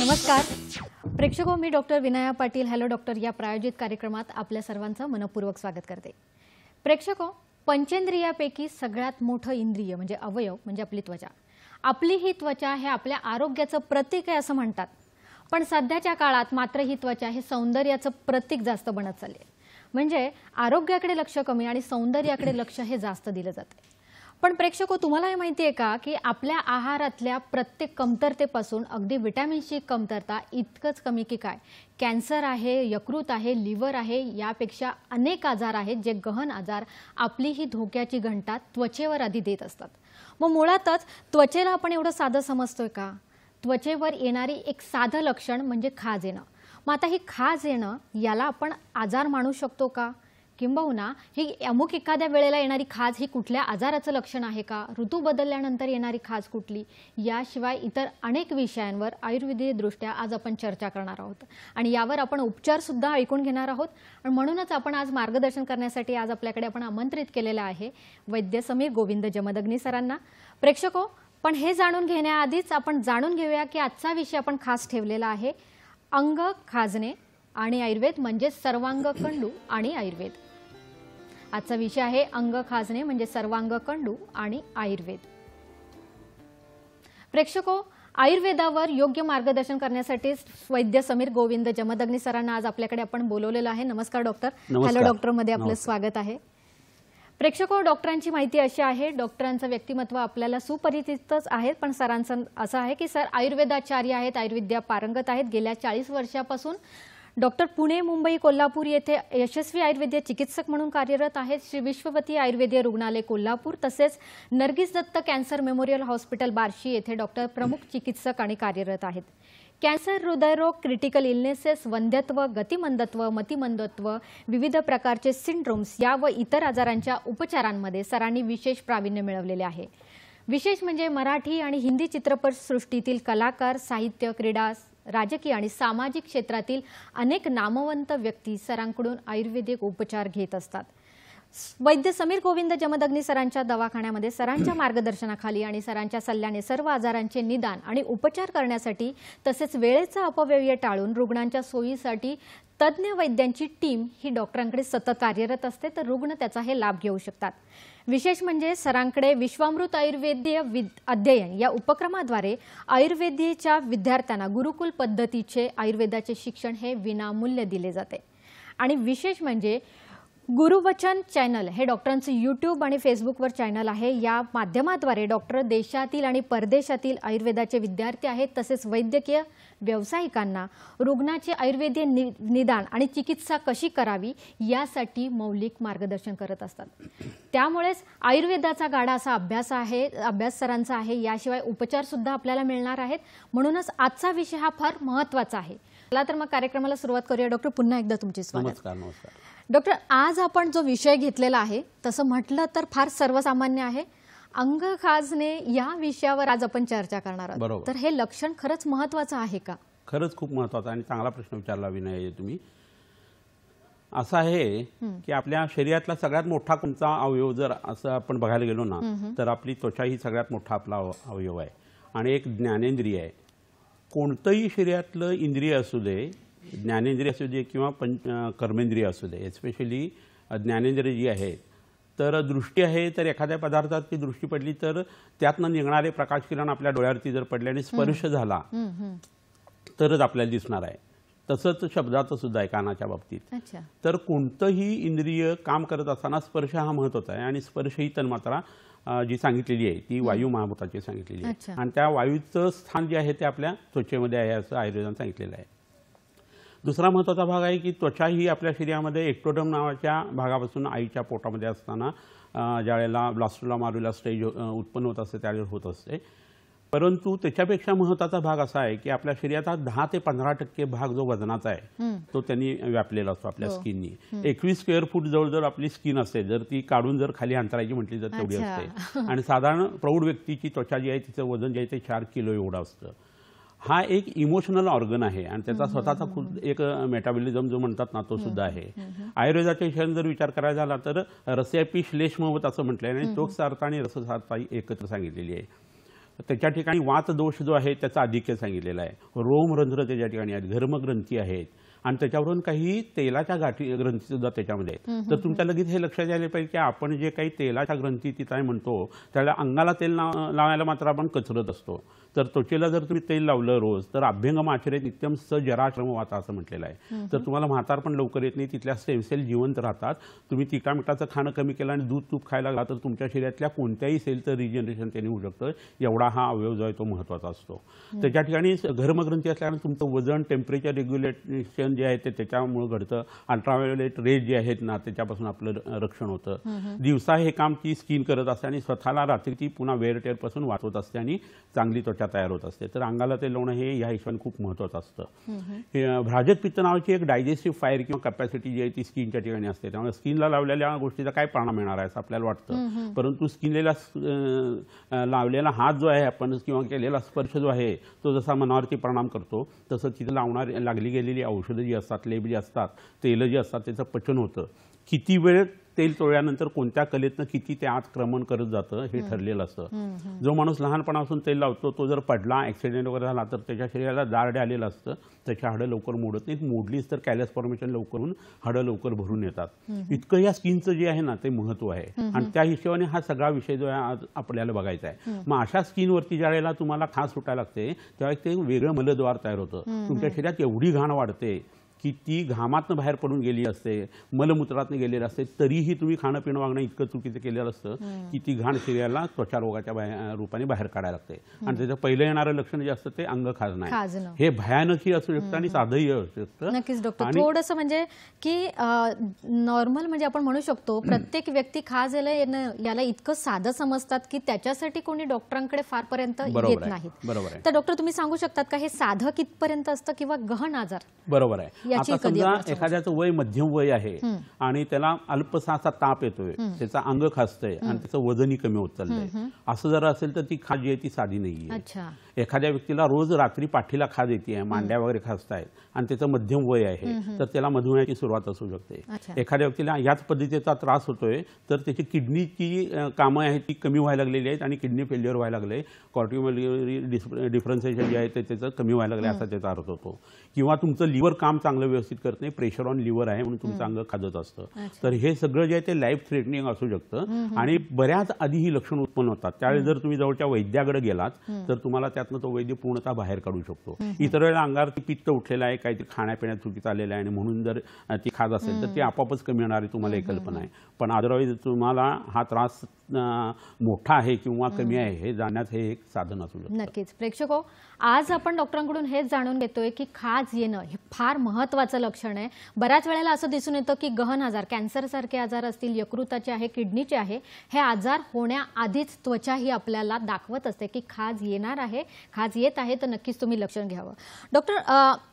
नमस्कार प्रेक्षको, मी doctor Vinaya Patil hello doctor या प्रायोजित कार्यक्रमात आपल्या सर्वांचं मनपूर्वक स्वागत करते। प्रेक्षको, पंचेंद्रियापैकी सगळ्यात मोठं इंद्रिय म्हणजे अवयव म्हणजे आपली त्वचा। आपली ही त्वचा हे आपल्या आरोग्याचं प्रतीक आहे असं म्हणतात, पण सध्याच्या काळात मात्र ही त्वचा हे सौंदर्याचं प्रतीक जास्त बनत चालली आहे। म्हणजे आरोग्याकडे लक्ष कमी आणि सौंदर्याकडे लक्ष हे जास्त दिलं जाते। पण प्रेक्षको, तुम्हाला हे माहिती आहे का की आपल्या आहारातल्या प्रत्येक कमतरतेपासून अगदी व्हिटॅमिन्सची कमतरता इतकंच कमी की काय कॅन्सर आहे, यकृत आहे, लिव्हर आहे, यापेक्षा अनेक आजार आहेत जे गहन आजार आपली ही धोक्याची घंटा त्वचेवर आधी देत असतात। मग मुळातच त्वचेला आपण एवढं साधं समजतोय का? त्वचेवर येणारी एक साधं लक्षण म्हणजे खाज येणं। मग आता ही खाज येणं याला आपण आजार मानू शकतो का? किंबहुना ही अमुक एखाद्या वेळेला येणारी खाज ही कुठल्या आजाराचं लक्षण आहे का? ऋतू बदलल्यानंतर येणारी खाज कुठली? याशिवाय इतर अनेक विषयांवर आयुर्वेदीय दृष्ट्या आज आपण चर्चा करणार आहोत आणि यावर आपण उपचार सुद्धा ऐकून घेणार आहोत। आणि म्हणूनच आपण आज मार्गदर्शन करण्यासाठी आज आपल्याकडे आपण आमंत्रित केलेलं आहे वैद्य समीर गोविंद जमदग्नी सरांना। प्रेक्षको, पण हे जाणून घेण्याआधीच आपण जाणून घेऊया की आजचा विषय आपण खास ठेवलेला आहे अंग खाजणे आणि आयुर्वेद म्हणजे सर्वांग कंडू आणि आयुर्वेद। आजचा विषय आहे अंग खाजणे म्हणजे सर्वांग कंडू आणि आयुर्वेद। प्रेक्षको, आयुर्वेदावर योग्य मार्गदर्शन करण्यासाठी वैद्य समीर गोविंद जमदग्नी सरांना आज आपल्याकडे आपण बोलवलेलं आहे। नमस्कार डॉक्टर, हॅलो डॉक्टर मध्ये आपलं स्वागत आहे। प्रेक्षको, डॉक्टरांची माहिती अशी आहे, डॉक्टरांचं व्यक्तिमत्व आपल्याला सुपरिचितच आहे, पण सरांचं असं आहे की सर आयुर्वेदाचार्य आहेत, आयुर्विद्या पारंगत आहेत। गेल्या 40 वर्षापासून डॉक्टर पुणे, मुंबई, कोल्हापूर येथे यशस्वी आयुर्वेदीय चिकित्सक म्हणून कार्यरत आहेत। श्री विश्ववती आयुर्वेदीय रुग्णालय कोल्हापूर तसेच Nargis Dutt cancer memorial hospital Barshi येथे डॉक्टर प्रमुख चिकित्सक आणि कार्यरत आहेत। कॅन्सर, हृदयरोग, क्रिटिकल इलनेसेस, वंध्यत्व, गतिमंदत्व, मतिमंदत्व, विविध प्रकारचे सिंड्रोम्स या व इतर आजारांच्या उपचारांमध्ये सरांनी विशेष प्रावीण्य मिळवलेले आहे। विशेष म्हणजे मराठी आणि हिंदी चित्रपटसृष्टीतील कलाकार, साहित्य, क्रीडा, राजकीय आणि सामाजिक क्षेत्रातील अनेक नामवंत व्यक्ती सरांकडून आयुर्वेदिक उपचार घेत असतात। वैद्य समीर गोविंद जमदग्नी सरांच्या दवाखान्यामध्ये सरांच्या मार्गदर्शनाखाली आणि सरांच्या सल्ल्याने सर्व आजारांचे निदान आणि उपचार करण्यासाठी तसेच वेळेचा अपव्यय टाळून रुग्णांच्या सोयीसाठी तज्ञ वैद्यांची टीम ही डॉक्टरांकडे सतत कार्यरत असते, तर रुग्ण त्याचा हे लाभ घेऊ शकतात। विशेष म्हणजे सरांकडे विश्वामृत आयुर्वेदीय अध्ययन या उपक्रमाद्वारे आयुर्वेदीच्या विद्यार्थ्यांना गुरुकुल पद्धतीचे आयुर्वेदाचे शिक्षण हे विनामूल्य दिले जाते। आणि विशेष म्हणजे गुरुवचन चॅनल हे डॉक्टरांचं यूट्यूब आणि फेसबुकवर चॅनल आहे। या माध्यमाद्वारे डॉक्टर देशातील आणि परदेशातील आयुर्वेदाचे विद्यार्थी आहेत तसेच वैद्यकीय व्यावसायिकांना रुग्णाचे आयुर्वेदीय निदान आणि चिकित्सा कशी करावी यासाठी मौलिक मार्गदर्शन करत असतात। त्यामुळेच आयुर्वेदाचा गाढा असा अभ्यास सरांचा आहे। याशिवाय उपचार सुद्धा आपल्याला मिळणार आहेत, म्हणूनच आजचा विषय हा फार महत्त्वाचा आहे। चला तर मग कार्यक्रमाला सुरुवात करूया। डॉक्टर, पुन्हा एकदा तुमचे स्वागत। नमस्कार। डॉक्टर, आज आपण जो विषय घेतलेला आहे तसं म्हटलं तर फार सर्वसामान्य आहे। अंग खाजणे या विषयावर आज आपण चर्चा करणार आहोत, तर हे लक्षण खरंच महत्त्वाचं आहे का? खरंच खूप महत्त्वाचा आणि चांगला प्रश्न विचारला विनय तुम्ही। असं आहे की आपल्या शरीरातला सगळ्यात मोठा कोणता अवयव जर असं आपण बघायला गेलो ना तर आपली त्वचा ही सगळ्यात मोठा आपला अवयव आहे आणि एक ज्ञानेंद्रिय आहे। कोणतंही शरीरातलं इंद्रिय असू दे, ज्ञानेंद्रिय असू दे किंवा कर्मेंद्रिय असू दे, एस्पेशली ज्ञानेंद्रिय जी आहे तर दृष्टी आहे, तर एखाद्या पदार्थात ती दृष्टी पडली तर त्यातनं निघणारे प्रकाश किरण आपल्या डोळ्यावरती जर पडले आणि स्पर्श झाला तरच आपल्याला दिसणार आहे। तसंच शब्दाचं सुद्धा आहे कानाच्या बाबतीत। तर कोणतंही इंद्रिय काम करत असताना स्पर्श हा महत्त्वाचा आहे आणि स्पर्श ही तन्मात्रा जी सांगितलेली आहे ती वायू महाभूताची सांगितलेली आहे आणि त्या वायूचं स्थान जे आहे ते आपल्या त्वचेमध्ये आहे असं आयुर्वेदाने सांगितलेलं आहे। दुसरा महत्त्वाचा भाग आहे की त्वचा ही आपल्या शरीरामध्ये एक्टोडर्म नावाच्या भागापासून आईच्या पोटामध्ये असताना ज्यावेळेला ब्लास्टोला मारुला स्टेज उत्पन्न होत असते त्यावेळेस होत असते। परंतु त्याच्यापेक्षा महत्त्वाचा भाग असा आहे की आपल्या शरीराचा 10 ते 15% भाग जो वजनाचा आहे तो त्यांनी व्यापलेला असतो आपल्या स्किननी। 21 स्क्वेअर फूट जवळजवळ आपली स्किन असते, जर ती काढून जर खाली अंतरायची म्हटली तर तेवढी असते आणि साधारण प्रौढ व्यक्तीची त्वचा जी आहे तिचं वजन जे आहे ते 4 किलो एवढं असतं। हा एक इमोशनल ऑर्गन आहे आणि त्याचा स्वतःचा खूप एक मेटाबॉलिझम जो म्हणतात ना तो सुद्धा आहे। आयुर्वेदाच्या विषयाने जर विचार करायचा झाला तर रस्यापी श्लेष्मवत असं म्हटलंय आणि तोक्सार्थ आणि रससार्थ एकत्र सांगितलेली आहे। त्याच्या ठिकाणी वात दोष जो आहे त्याचा आधिक्य सांगितलेला आहे. रोमरंध्र त्याच्या ठिकाणी आहेत, घर्मग्रंथी आहेत आणि त्याच्यावरून काही तेलाच्या गाठी ग्रंथी सुद्धा त्याच्यामध्ये आहेत. तर तुमच्या लगेच हे लक्षात यायला पाहिजे की आपण जे काही तेलाच्या ग्रंथी तिथे म्हणतो त्याला अंगाला तेल लावायला मात्र आपण कचरत असतो. तर त्वचेला जर तुम्ही तेल लावलं रोज तर अभ्यंगम आचरेत नित्यम स जराश्रम वाता असं म्हटलेलं आहे. तर तुम्हाला म्हातार पण लवकर येत नाही, तिथल्या स्टेम सेल जिवंत राहतात. तुम्ही तिखटामिठाचं खाणं कमी केलं आणि दूध तूप खायला लागला तर तुमच्या शरीरातल्या कोणत्याही सेलचं रिजनरेशन त्यांनी होऊ शकतं. एवढा हा अवयव जो आहे तो महत्त्वाचा असतो. त्याच्या ठिकाणी घर्मग्रंथी असल्याने तुमचं वजन, टेम्परेचर रेग्युलेशन जे आहे ते त्याच्यामुळे घडतं. अल्ट्राव्हायोलेट रेज जे आहेत ना त्याच्यापासून आपलं रक्षण होतं. दिवसा हे काम ती स्किन करत असते आणि स्वतःला रात्री ती पुन्हा वेअर टेअरपासून वाचवत असते आणि चांगली त्वचा तयार होत असते. तर अंगाला तेल लावणं हे या हिशोबाने खूप महत्त्वाचं असतं. भ्राजक पित्त नावाची एक डायजेस्टिव्ह फायर किंवा कॅपॅसिटी जी आहे ती स्किनच्या ठिकाणी असते. त्यामुळे स्किनला लावलेल्या गोष्टीचा काय परिणाम येणार आहे असं आपल्याला वाटतं, परंतु स्किनला लावलेला हात जो आहे आपण किंवा केलेला स्पर्श जो आहे तो जसा मनावरती परिणाम करतो तसं तिथे लागली गेलेली औषधं जी असतात, लेप जे असतात, तेल जे असतात त्याचं पचन होतं. किती वेळ तेल चोळल्यानंतर कोणत्या कलेतनं किती ते आत क्रमण करत जातं हे ठरलेलं असतं. जो माणूस लहानपणापासून तेल लावतो तो जर पडला, ॲक्सिडेंट वगैरे झाला तर त्याच्या शरीराला दारडे आलेलं असतं, त्याची हाडं लवकर मोडत नाहीत. मोडलीच तर कॅलस फॉर्मेशन लवकर होऊन हाडं लवकर भरून येतात. इतकं या स्किनचं जे आहे ना ते महत्त्व आहे आणि त्या हिशोबाने हा सगळा विषय जो आहे आज आपल्याला बघायचा आहे. मग अशा स्किनवरती ज्या वेळेला तुम्हाला खास सुटायला लागते त्यावेळेस ते वेगळं मलद्वार तयार होतं. तुमच्या शरीरात एवढी घाण वाढते की ती घामातनं बाहेर पडून गेली असते, मलमूत्रातनं गेलेलं असते, तरीही तुम्ही खाणं पिणं वागणं इतकं चुकीचं केलेलं असतं की ती घाण शरीराला त्वचा रोगाच्या रूपाने बाहेर काढायला लागते. आणि त्याचं पहिलं येणारं लक्षण जे असतं ते अंग खाजणं आहे. हे भयानकही असू शकतं आणि साधंही असू शकतं. नक्कीच डॉक्टर, थोडंसं म्हणजे की नॉर्मल म्हणजे आपण म्हणू शकतो प्रत्येक व्यक्ती खाज याला इतकं साधं समजतात की त्याच्यासाठी कोणी डॉक्टरांकडे फारपर्यंत येत नाहीत. बरोबर आहे. तर डॉक्टर तुम्ही सांगू शकतात का हे साधं कितपर्यंत असतं किंवा गहन आजार? बरोबर आहे. आता समजा एखाद्याचं वय मध्यम वय आहे आणि त्याला अल्पसा ताप येतोय, त्याचा अंग खाजतंय आणि त्याचं वजनही कमी होत चाललंय, असं जर असेल तर ती खाज जी आहे ती साधी नाहीये. एखाद्या व्यक्तीला रोज रात्री पाठीला खाज येते, मांड्या वगैरे खाजतायत आणि त्याचं मध्यम वय आहे तर त्याला मधुमेहाची सुरुवात असू शकते. एखाद्या व्यक्तीला याच पद्धतीचा त्रास होतोय तर त्याची किडनीची कामं आहेत ती कमी व्हायला लागलेली आहेत आणि किडनी फेल्युअर व्हायला लागले, कॉर्टिमोलिरी डिफरन्सिएशन जे आहे ते त्याचं कमी व्हायला लागले असा त्याचा अर्थ होतो. किंवा तुमचं लिव्हर काम चांगलं व्यवस्थित करत नाही, प्रेशर ऑन लिव्हर आहे म्हणून तुमचं अंग खाजत असतं. तर हे सगळं जे आहे ते लाईफ थ्रेटनिंग असू शकतं आणि बऱ्याच आधी ही लक्षणं उत्पन्न होतात. त्यावेळी जर तुम्ही जवळच्या वैद्याकडे गेलात तर तुम्हाला त्यातनं तो वैद्य पूर्णतः बाहेर काढू शकतो. इतर वेळेला अंगावरती पित्त उठलेलं आहे, काहीतरी खाण्यापिण्यात चुकीचं आलेलं आहे आणि म्हणून जर ती खाज असेल तर ती आपोआपच कमी होणारी तुम्हाला एक कल्पना आहे. पण अदरवाईज तुम्हाला हा त्रास मोठा आहे किंवा कमी आहे हे जाण्याचं हे एक साधन असू शकतं. नक्कीच प्रेक्षको, आज आपण डॉक्टरांकडून हेच जाणून घेतोय की खाज येणं हे फार महत्त्वाचं लक्षण आहे. बऱ्याच वेळेला असं दिसून येतं की गहन आजार, कॅन्सर सारखे आजार असतील, यकृताचे आहे, किडनीचे आहे, हे आजार होण्याआधीच त्वचा ही आपल्याला दाखवत असते की खाज येणार आहे, खाज येत आहे, तर नक्कीच तुम्ही लक्षण घ्यावं. डॉक्टर,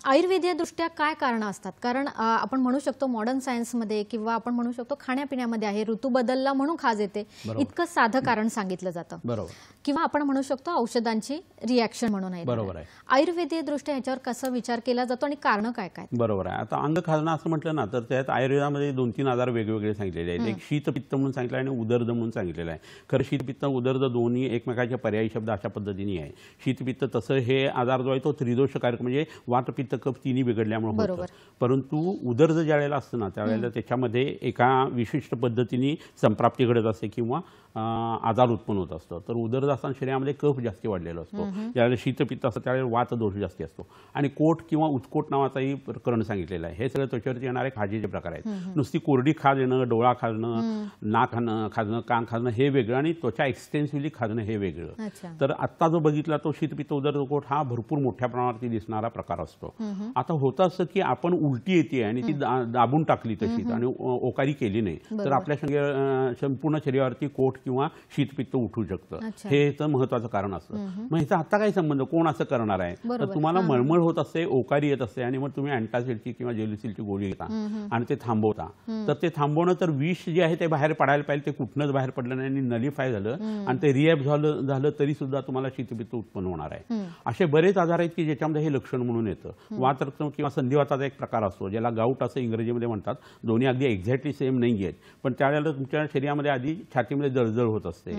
आयुर्वेदीय दृष्ट्या काय कारणं असतात? कारण आपण म्हणू शकतो मॉडर्न सायन्समध्ये किंवा आपण म्हणू शकतो खाण्यापिण्यामध्ये आहे, ऋतू बदलला म्हणून खाज येते, इतकं साधं कारण सांगितलं जातं. बरोबर. किंवा आपण म्हणू शकतो औषधांची रिॲक्शन म्हणून आहे. बरोबर आहे. आयुर्वेदीय दृष्ट्या ह्याच्यावर कसा विचार केला जातो आणि कारण काय काय? बरोबर आहे. आता अंग खाजणं असं म्हटलं ना तर त्यात आयुर्वेदामध्ये 2-3 आजार वेगवेगळे सांगितलेले आहेत. एक शीतपित्त म्हणून सांगितलं आणि उदर्द म्हणून सांगितलेलं आहे. खरं शीतपित्त उदर्द दोन्ही एकमेकाचे पर्यायी शब्द अशा पद्धतीने आहे. शीतपित्त तसं हे आजार जो आहे तो त्रिदोषकारक म्हणजे वात पित्त कफ तिन्ही बिघडल्यामुळे होतं. परंतु उदर्द ज्या वेळेला असतं ना त्यावेळेला त्याच्यामध्ये एका विशिष्ट पद्धतीने संप्राप्ती घडत असते किंवा आजार उत्पन्न होत असतं. तर उदर्द असताना शरीरामध्ये कफ जास्ती वाढलेला असतो. ज्यावेळेला शीतपित्त असतं त्यावेळेला वात दोष जास्ती असतो. आणि कोट किंवा उत्कोट नावाचाही प्रकरण सांगितलेलं आहे. हे सगळं त्वचेवरती येणारे खाजेचे प्रकार आहेत. नुसती कोरडी खाज येणं, डोळा खाजणं, नाक खाजणं, कान खाजणं हे वेगळं आणि त्वचा एक्सटेन्सिव्हली खाजणं हे वेगळं. तर आत्ता जो बघितला तो शीतपित्त उदर्द कोट हा भरपूर मोठ्या प्रमाणावरती दिसणारा प्रकार असतो. आता होतं असं की आपण उलटी येते आणि ती दाबून टाकली तशीच आणि ओकारी केली नाही तर आपल्या संपूर्ण शरीरावरती कोट किंवा शीतपित्त उठू शकतं. हे तर महत्वाचं कारण असतं. मग ह्याचा आता काय संबंध, कोण असं करणार आहे? तर तुम्हाला मळमळ होत असते, ओकारी येत असते आणि मग तुम्ही अँटासिडची किंवा जेलिसिलची गोळी घेता आणि ते थांबवता. तर ते थांबवणं तर विष जे आहे ते बाहेर पडायला पाहिजे, ते कुठनंच बाहेर पडलं नाही आणि नलिफाय झालं आणि ते रिॲब झालं तरी सुद्धा तुम्हाला शीतपित्त उत्पन्न होणार आहे. असे बरेच आजार आहेत की ज्याच्यामध्ये हे लक्षण म्हणून येतं. वातरक्त किंवा संधिवाताचा एक प्रकार असतो ज्याला गाऊट असं इंग्रजीमध्ये म्हणतात. दोन्ही अगदी एक्झॅक्टली सेम नाही आहेत पण त्यावेळेला तुमच्या शरीरामध्ये आधी छातीमध्ये जळजळ होत असते,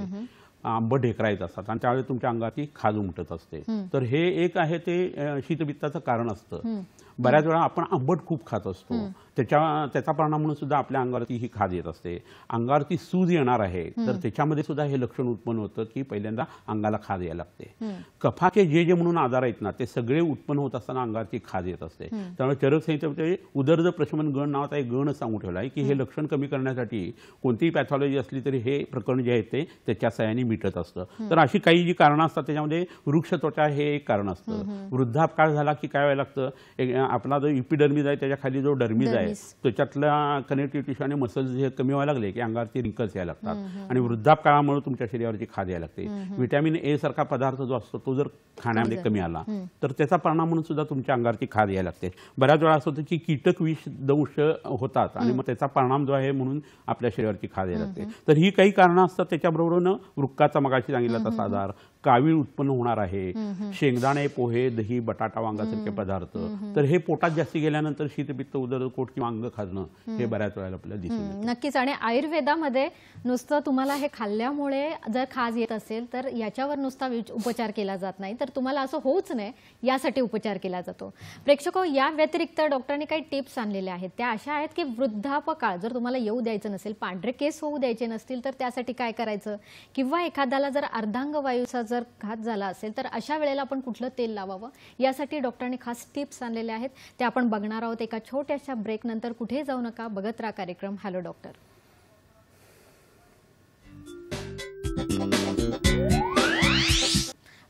आंबट ढेकरा असतात आणि त्यावेळी तुमच्या अंगाची खाज उमटत असते. तर हे एक आहे ते शीतपित्ताचं कारण असतं. बऱ्याच वेळा आपण आंबट खूप खात असतो, त्याचा परिणाम म्हणून सुद्धा आपल्या अंगावरती ही खाज येत असते. अंगावरती सूज येणार आहे तर त्याच्यामध्ये सुद्धा हे लक्षण उत्पन्न होतं की पहिल्यांदा अंगाला खाज यायला लागते. कफाचे जे म्हणून आजार आहेत ना ते सगळे उत्पन्न होत असताना अंगावरती खाज येत असते. त्यामुळे चरक संहितेमध्ये उदर्द प्रशमन गण नावाचा एक गण सांगून ठेवला आहे की हे लक्षण कमी करण्यासाठी कोणतीही पॅथॉलॉजी असली तरी हे प्रकरण जे आहे ते त्याच्या सहाय्याने मिटत असतं. तर अशी काही जी कारणं असतात त्याच्यामध्ये वृक्ष त्वचा हे एक कारण असतं. वृद्धापकाळ झाला की काय व्हायला लागतं, आपला जो इपिडर्मिस आहे त्याच्या खाली जो डर्मिस आहे त्याच्यातल्या कनेक्टिव्ह टिश्यू आणि मसल्स हे कमी व्हायला लागले की अंगावरती रिंकल्स यायला लागतात आणि वृद्धापकाळामुळे तुमच्या शरीरावरची खाज यायला लागते. व्हिटॅमिन ए सारखा पदार्थ जो असतो तो जर खाण्यामध्ये कमी आला तर त्याचा परिणाम म्हणून सुद्धा तुमच्या अंगावरची खाज यायला लागते. बऱ्याच वेळा असं होतं की कीटक विष दंश होतात आणि मग त्याचा परिणाम जो आहे म्हणून आपल्या शरीरावरची खाज यायला लागते. तर ही काही कारणं असतात. त्याच्याबरोबर वृक्काचा मगाशी सांगितला तसा आजार, कावीळ उत्पन्न होणार आहे, शेंगदाणे, पोहे, दही, बटाटा, वांगासारखे पदार्थ, तर हे पोटात जास्ती गेल्यानंतर शीतपित्त, उदरपोट किंवा अंग खाजणं हे बऱ्याच वेळेला आपल्याला दिसून येतं. नक्कीच. आणि आयुर्वेदामध्ये नुसतं तुम्हाला हे खाल्ल्यामुळे जर खाज येत असेल तर याच्यावर नुसता उपचार केला जात नाही, तर तुम्हाला असं होऊच नाही यासाठी उपचार केला जातो. प्रेक्षको, या व्यतिरिक्त डॉक्टरांनी काही टिप्स आणलेल्या आहेत. त्या अशा आहेत की वृद्धापकाळ जर तुम्हाला येऊ द्यायचं नसेल, पांढरे केस होऊ द्यायचे नसतील तर त्यासाठी काय करायचं, किंवा एखाद्याला जर अर्धांगवायूचा जर घात झाला असेल तर अशा वेळेला आपण कुठलं तेल लावावं, यासाठी डॉक्टरांनी खास टिप्स आणलेल्या आहेत. ते आपण बघणार आहोत एका छोट्याशा ब्रेक नंतर. कुठे जाऊ नका, बघत राहा कार्यक्रम हॅलो डॉक्टर.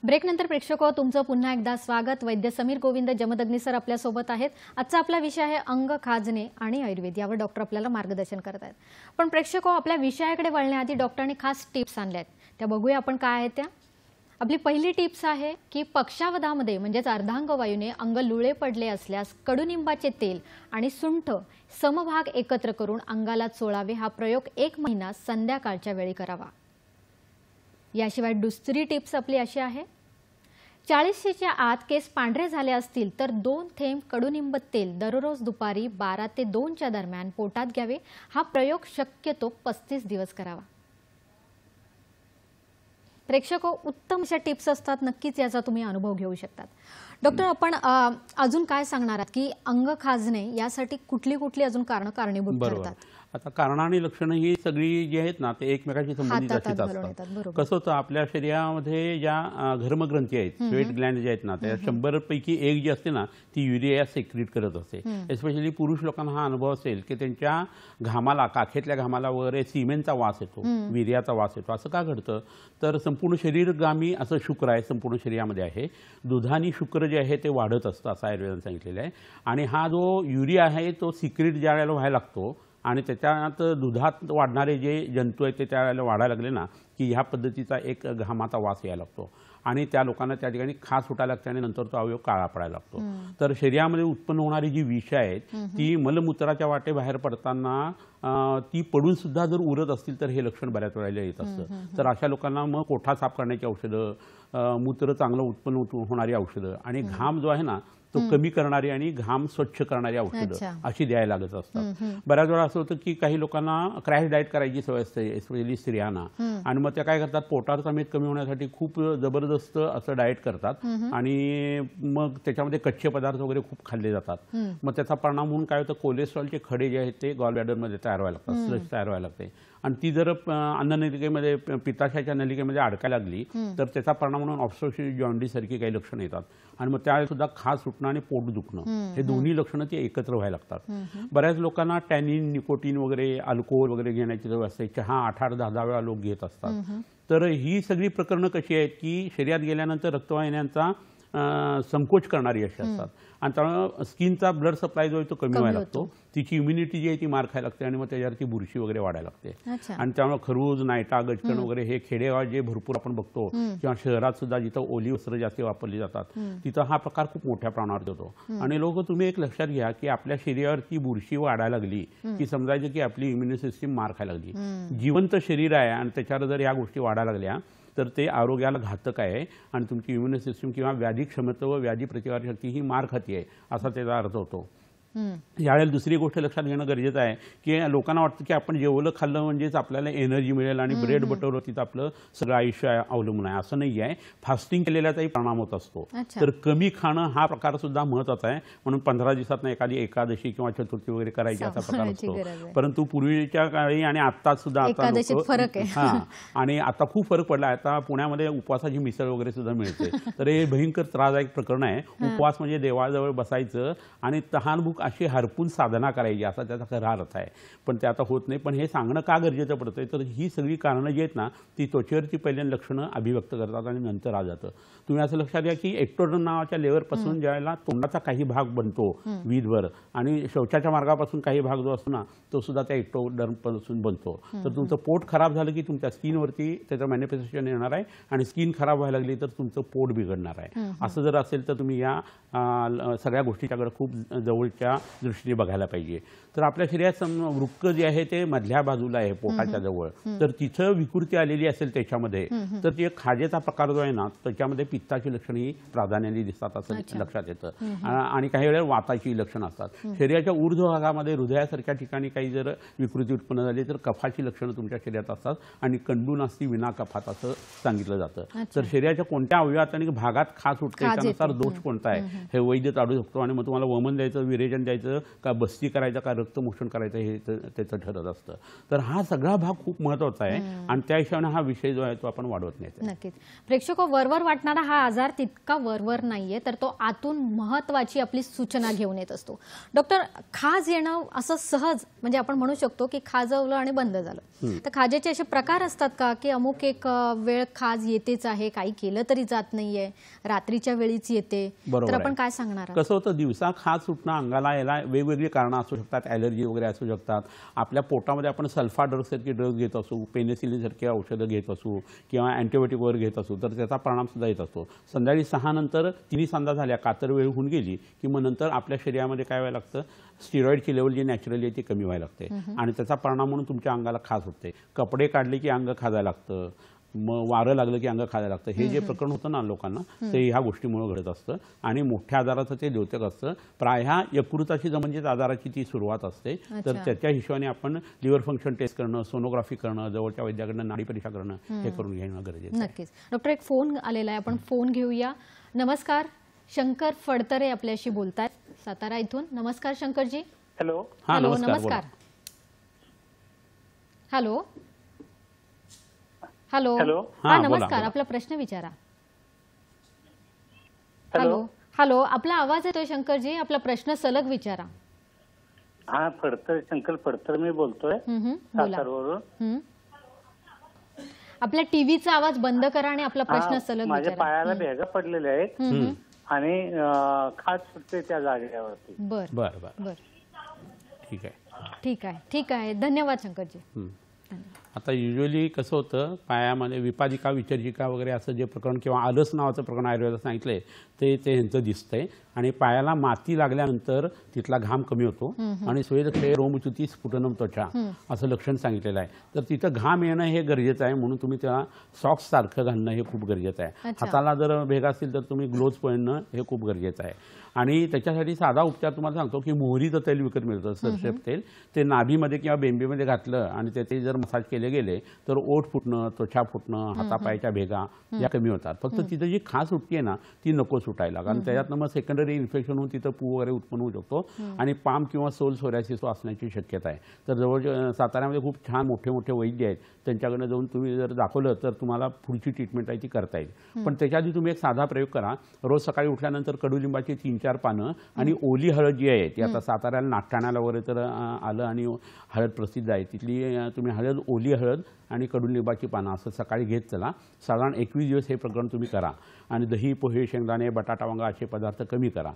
ब्रेक नंतर प्रेक्षको तुमचं पुन्हा एकदा स्वागत. वैद्य समीर गोविंद जमदग्नी सर आपल्या सोबत आहेत. आजचा आपला विषय आहे अंग खाजणे आणि आयुर्वेद, यावर डॉक्टर आपल्याला मार्गदर्शन करत आहेत. पण प्रेक्षको, आपल्या विषयाकडे वळण्याआधी डॉक्टरांनी खास टिप्स आणल्या आहेत, त्या बघूया आपण काय आहेत त्या. आपली पहिली टिप्स आहे की पक्षावधामध्ये म्हणजेच अर्धांगवायूने अंग लुळे पडले असल्यास कडुनिंबाचे तेल आणि सुंठ समभाग एकत्र करून अंगाला चोळावे. हा प्रयोग 1 महिना संध्याकाळच्या वेळी करावा. याशिवाय दुसरी टिप्स आपली अशी आहे, 40च्या आत केस पांढरे झाले असतील तर 2 थेंब कडुनिंब तेल दररोज दुपारी 12 ते 2च्या दरम्यान पोटात घ्यावे. हा प्रयोग शक्यतो 35 दिवस करावा. प्रेक्षको, उत्तम अशा टिप्स असतात, नक्कीच याचा तुम्ही अनुभव घेऊ शकतात. डॉक्टर, आपण अजून काय सांगणार आहात की अंग खाजणे यासाठी कुठली कुठली अजून कारणीभूत ठरतात? आता कारण आणि लक्षणं ही सगळी जी आहेत ना ते एकमेकांशी संबंधित असतात. कसं होतं, आपल्या शरीरामध्ये ज्या घर्मग्रंथी आहेत, स्वेट ग्लँड जे आहेत ना, त्या 100 पैकी 1 जी असते ना ती युरिया सेक्रेट करत असते. एस्पेशली पुरुष लोकांना हा अनुभव असेल की त्यांच्या घामाला, काखेतल्या घामाला वगैरे सिमेंटचा वास येतो, वीर्याचा वास येतो. असं का घडतं, तर संपूर्ण शरीरगामी असं शुक्र आहे, संपूर्ण शरीरामध्ये आहे. दुधाने शुक्र जे आहे ते वाढत असतं असं आयुर्वेदाने सांगितलेलं आहे. आणि हा जो युरिया आहे तो सिक्रेट ज्या वेळेला व्हायला लागतो आणि त्याच्यात दुधात वाढणारे जे जंतू आहेत ते त्यावेळेला वाढायला लागले ना की ह्या पद्धतीचा एक घामाचा वास यायला लागतो आणि त्या लोकांना त्या ठिकाणी खास सुटायला लागते आणि नंतर तो अवयव काळा पडायला लागतो. तर शरीरामध्ये उत्पन्न होणारी जी विष आहेत ती मलमूत्राच्या वाटे बाहेर पडताना ती पडून सुद्धा जर उरत असतील तर हे लक्षण बऱ्याच वेळेला येत असतं. तर अशा लोकांना मग कोठा साफ करण्याची औषधं, मूत्र चांगलं उत्पन्न होणारी औषधं आणि घाम जो आहे ना तो कमी करणारी आणि घाम स्वच्छ करणारी औषधं अशी द्यायला लागत असतात. बऱ्याच वेळा असं होतं की काही लोकांना क्रॅश डाएट करायची सवय असते, एस्पेशली स्त्रियांना, आणि मग त्या काय करतात, पोटाचा मेद कमी होण्यासाठी खूप जबरदस्त असं डाएट करतात आणि मग त्याच्यामध्ये कच्चे पदार्थ वगैरे खूप खाल्ले जातात. मग त्याचा परिणाम म्हणून काय होतं, कोलेस्ट्रॉलचे खडे जे आहेत ते गॉल ब्लॅडरमध्ये तयार व्हायला लागतात, स्लज तयार व्हायला लागते. आणि ती जर अन्ननलिकेमध्ये, पित्ताशयाच्या नलिकेमध्ये अडकायला लागली तर त्याचा परिणाम म्हणून ऑब्स्ट्रक्टिव्ह जॉन्डिस सारखी काही लक्षणं येतात आणि मग त्यावेळेस सुद्धा खास सुटणं आणि पोट दुखणं हे दोन्ही लक्षणं ती एकत्र व्हायला लागतात. बऱ्याच लोकांना टॅनिन, निकोटीन वगैरे, अल्कोहोल वगैरे घेण्याची सवय असते. चहा 8-8, 10-10 वेळा लोक घेत असतात. तर ही सगळी प्रकरणं कशी आहेत की शरीरात गेल्यानंतर रक्तवाहिन्यांचा संकोच करणारी अशी असतात आणि त्यामुळे स्किनचा ब्लड सप्लाय जो आहे तो कमी व्हायला लागतो, तिची इम्युनिटी जी आहे ती मार खायला लागते आणि मग त्याच्यावरती बुरशी वगैरे वाढायला लागते. आणि त्यामुळे खरूज, नायटा, गचकण वगैरे हे खेडेगाव जे भरपूर आपण बघतो किंवा शहरात सुद्धा जिथं ओली वस्त्र जास्त वापरली जातात तिथं हा प्रकार खूप मोठ्या प्रमाणावर होतो. आणि लोक, तुम्ही एक लक्षात घ्या की आपल्या शरीरावरती बुरशी वाढायला लागली की समजायचं की आपली इम्युनि सिस्टीम मार खायला लागली. जिवंत शरीर आहे आणि त्याच्यावर जर या गोष्टी वाढायला लागल्या तर ते आरोग्याला घातक आहे आणि तुमची इम्युनि सिस्टीम किंवा व्याधी क्षमता व व्याधी प्रतिकारशक्ती ही मार खाती आहे असा त्याचा अर्थ होतो. यावेळेला दुसरी गोष्ट लक्षात घेणं गरजेचं आहे की लोकांना वाटतं की आपण जेवलं खाल्लं म्हणजेच आपल्याला एनर्जी मिळेल आणि ब्रेड बटरवरतीच आपलं सगळं आयुष्य अवलंबून आहे, असं नाही आहे. फास्टिंग केलेल्याचाही परिणाम होत असतो. तर कमी खाणं हा प्रकार सुद्धा महत्त्वाचा आहे. म्हणून 15 दिवसात एखादी एकादशी किंवा चतुर्थी वगैरे करायची असा प्रकार असतो. परंतु पूर्वीच्या काळी आणि आता सुद्धा फरक आहे. आणि आता खूप फरक पडला. आता पुण्यामध्ये उपवासाची मिसळ वगैरे सुद्धा मिळते. तर हे भयंकर त्रासदायक प्रकरण आहे. उपवास म्हणजे देवाजवळ बसायचं आणि तहानभूक अशी हरपून साधना करायची असा त्याचा खरा अर्थ आहे. पण ते आता होत नाही. पण हे सांगणं का गरजेचं पडतंय तर ही सगळी कारणं जी आहेत ना ती त्वचेवरती पहिल्यांदा लक्षणं अभिव्यक्त करतात आणि नंतर आ जातं. तुम्ही असं लक्षात घ्या की एक्टोडर्म नावाच्या लेवरपासून ज्यावेळेला तोंडाचा काही भाग बनतो वीधवर आणि शौचाच्या मार्गापासून काही भाग जो असतो ना तो सुद्धा त्या एक्टोडर्मपासून बनतो. तर तुमचं पोट खराब झालं की तुमच्या स्किनवरती त्याचं मॅनिफेस्टेशन येणार आहे आणि स्किन खराब व्हायला लागली तर तुमचं पोट बिघडणार आहे. असं जर असेल तर तुम्ही या सगळ्या गोष्टीच्याकडे खूप जवळच्या दृष्टीने बघायला पाहिजे. तर आपल्या शरीरात वृक्क जे आहे ते मधल्या बाजूला आहे पोटाच्या जवळ. तर तिथं विकृती आलेली असेल त्याच्यामध्ये तर ते खाजेचा प्रकार जो आहे ना त्याच्यामध्ये पित्ताची लक्षणं ही प्राधान्याने दिसतात असं लक्षात येतं. आणि काही वेळेला वाताची लक्षणं असतात. शरीराच्या ऊर्ध्व भागामध्ये हृदयासारख्या ठिकाणी काही जर विकृती उत्पन्न झाली तर कफाची लक्षणं तुमच्या शरीरात असतात आणि कंडू नास्ती विना कफात असं सांगितलं जातं. तर शरीराच्या कोणत्या अवयवात आणि भागात खास उठते त्यानुसार दोष कोणता आहे हे वैद्य काढू शकतो. आणि मग तुम्हाला वमन द्यायचं, विरेचन द्यायचं का बस्ती करायचं का रक्तमोक्षण करायचं हे त्याचं ठरत असतं. तर हा सगळा भाग खूप महत्त्वाचा आहे आणि त्या हिशोबाने हा विषय जो आहे तो आपण वाढवत नाही. नक्कीच प्रेक्षक वरवर वाटणारा हा आजार तितका वरवर नाहीये तर तो आतून महत्त्वाची आपली सूचना घेऊन येत असतो. डॉक्टर खाज येणं असं सहज म्हणजे आपण म्हणू शकतो की खाजवलं आणि बंद झालं. तर खाजेचे असे प्रकार असतात का की अमुक एक वेळ खाज येतेच आहे, काही केलं तरी जात नाहीये, रात्रीच्या वेळीच येते, तर आपण काय सांगणार? कसं होतं दिवसा खाज सुटणं अंगाला याला वेगवेगळी कारणं असू शकतात. ॲलर्जी वगैरे असू शकतात. आपल्या पोटामध्ये आपण सल्फा ड्रग्ससारखे ड्रग्स घेत असू, पेनिसिलिनसारखे औषधं घेत असू किंवा अँटीबायोटिक वगैरे घेत असू तर त्याचा परिणाम सुद्धा येत असतो. संध्याकाळी 6 नंतर तिन्ही सांजा झाल्या कातर वेळ होऊन गेली की मग नंतर आपल्या शरीरामध्ये काय व्हायला लागतं स्टिरॉइडची लेवल जी नॅचरली आहे ती कमी व्हायला लागते आणि त्याचा परिणाम म्हणून तुमच्या अंगाला खाज होते. कपडे काढले की अंग खाजायला लागतं, मग वारं लागलं की अंग खायला लागतं. हे जे प्रकरण होतं ना लोकांना ते ह्या गोष्टीमुळे घडत असतं आणि मोठ्या आजाराचं ते द्योतक असतं. प्रायः यकृताची म्हणजे आजाराची ती सुरुवात असते. तर त्याच्या हिशोबाने आपण लिव्हर फंक्शन टेस्ट करणं, सोनोग्राफी करणं, जवळच्या वैद्याकडनं नाडी परीक्षा करणं हे करून घेणं गरजेचं आहे. नक्कीच. डॉक्टर एक फोन आलेला आहे, आपण फोन घेऊया. नमस्कार, शंकर फडतरे आपल्याशी बोलतायत सातारा इथून. नमस्कार शंकरजी. हॅलो. हॅलो नमस्कार. Hello hello hello. हा नमस्कार, आपला प्रश्न विचारा. हॅलो हॅलो, आपला आवाज येतोय शंकरजी, आपला प्रश्न सलग विचारा. हा फडतर शंकर फडतर मी बोलतोय सातारवरून. आपल्या टीव्हीचा आवाज बंद करा आणि आपला प्रश्न सलग विचारा. माझ्या पायाला भेगा पडलेल्या आहेत आणि खाज सुटते त्या जागेवरती. बर बर बर बर ठीक आहे ठीक आहे ठीक आहे, धन्यवाद शंकरजी. आता युजली कसं होतं पायामध्ये विपादिका विचर्जिका वगैरे असं जे प्रकरण किंवा आलस नावाचं प्रकरण आयुर्वेदात सांगितलंय ते ह्यांचं दिसतंय. आणि पायाला माती लागल्यानंतर तिथला घाम कमी होतो आणि स्वेदक्षय रोमच्युती स्फुटनम त्वचा असं लक्षण सांगितलेलं आहे. तर तिथं घाम येणं हे गरजेचं आहे म्हणून तुम्ही त्याला सॉक्स सारखं घालणं हे खूप गरजेचं आहे. हाताला जर भेग असतील तर तुम्ही ग्लोव्ज पहिरणं हे खूप गरजेचं आहे. आणि त्याच्यासाठी साधा उपचार तुम्हाला सांगतो की मोहरीचं तेल विकत मिळतं, सरसेप तेल. ते नाभीमध्ये किंवा बेंबीमध्ये घातलं आणि त्याचे जर मसाज केले गेले तर ओठ फुटणं, त्वचा फुटणं, हातापायाच्या भेगा या कमी होतात. फक्त तिथं जी खास सुटते ना ती नको सुटायला, कारण त्याच्यातनं मग सेकंडरी इन्फेक्शन होऊन तिथं पू वगैरे उत्पन्न होऊ शकतो आणि पाम किंवा सोल सोरायसिस असण्याची शक्यता आहे. तर जवळ साताऱ्यामध्ये खूप छान मोठे मोठे वैद्य आहेत, त्यांच्याकडे जाऊन तुम्ही जर दाखवलं तर तुम्हाला पुढची ट्रीटमेंट आहे ती करता येईल. पण त्याच्या आधी तुम्ही एक साधा प्रयोग करा. रोज सकाळी उठल्यानंतर कडुलिंबाची 3-4 पानं आणि ओली हळद जी आहे ती आता साताऱ्याला नागठाण्याला वगैरे तर आलं आणि हळद प्रसिद्ध आहे, तिथली तुम्ही हळद, ओली हळद आणि कडुलिंबाची पानं असं सकाळी घेत चला. साधारण 21 दिवस हे प्रकरण तुम्ही करा. आणि दही, पोहे, शेंगदाणे, बटाटा, वांगा असे पदार्थ कमी करा.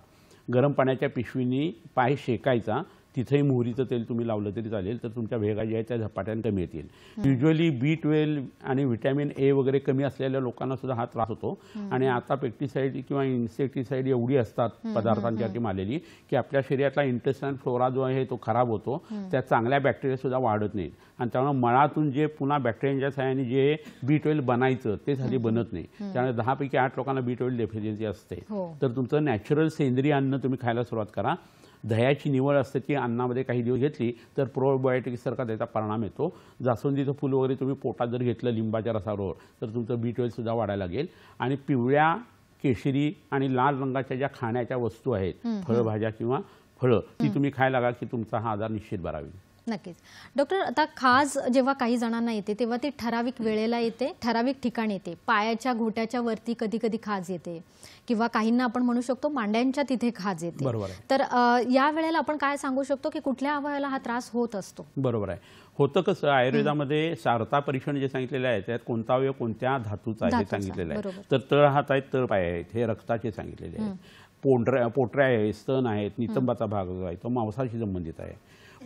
गरम पाण्याच्या पिशवीनी पाय शेकायचा, तिथेही मोहरीचं तेल तुम्ही लावलं तरी चालेल, तर तुमच्या भेगा ज्या आहेत त्या झपाट्याने कमी येतील. युजली B12 आणि व्हिटॅमिन A वगैरे कमी असलेल्या लोकांना सुद्धा हा त्रास होतो. आणि आता पेस्टिसाइड किंवा इन्सेक्टिसाइड एवढी असतात पदार्थांच्यासाठी मारलेली की आपल्या शरीरातला इंटेस्टाईन फ्लोरा जो आहे तो खराब होतो. त्या चांगल्या बॅक्टेरिया सुद्धा वाढत नाहीत आणि त्यामुळे मळातून जे पुन्हा बॅक्टेरियाच्या सहाय्याने जे B12 बनायचं ते झाली बनत नाही. त्यामुळे 10 पैकी 8 लोकांना B12 डेफिशियन्सी असते. तर तुमचं नॅचरल सेंद्रिय अन्न तुम्ही खायला सुरुवात करा. दह्याची निवड असते ती अन्नामध्ये काही दिवस घेतली तर प्रोबायोटिक सारखा त्याचा परिणाम येतो. जास्वंदीचं फुल वगैरे तुम्ही पोटात जर घेतलं लिंबाच्या रसाबरोबर तर तुमचं B12 सुद्धा वाढायला लागेल. आणि पिवळ्या, केशरी आणि लाल रंगाच्या ज्या खाण्याच्या वस्तू आहेत, फळभाज्या किंवा फळं, ती तुम्ही खायला लागा की तुमचा हा आजार निश्चित बरा होईल. नक्कीच. डॉक्टर, आता खाज जेव्हा काही जणांना येते तेव्हा ती ठराविक वेळेला येते, ठराविक ठिकाणी येते. पायाच्या घोट्याच्या वरती कधी कधी खाज येते किंवा काहींना आपण म्हणू शकतो मांड्यांच्या तिथे खाज येते. बरोबर आहे. तर या वेळेला आपण काय सांगू शकतो की कुठल्या अवयवाला हा त्रास होत असतो? बरोबर आहे. होतं कसं, आयुर्वेदामध्ये सारता परीक्षण जे सांगितलेलं आहे त्यात कोणता अवयव कोणत्या धातूचा आहे हे सांगितलेलं आहे. तर तळ हात आहेत, तळ पाय आहेत, हे रक्ताचे सांगितलेले आहेत. पोटऱ्या आहे, स्तन आहेत, नितंबाचा भाग जो आहे तो मांसाशी संबंधित आहे.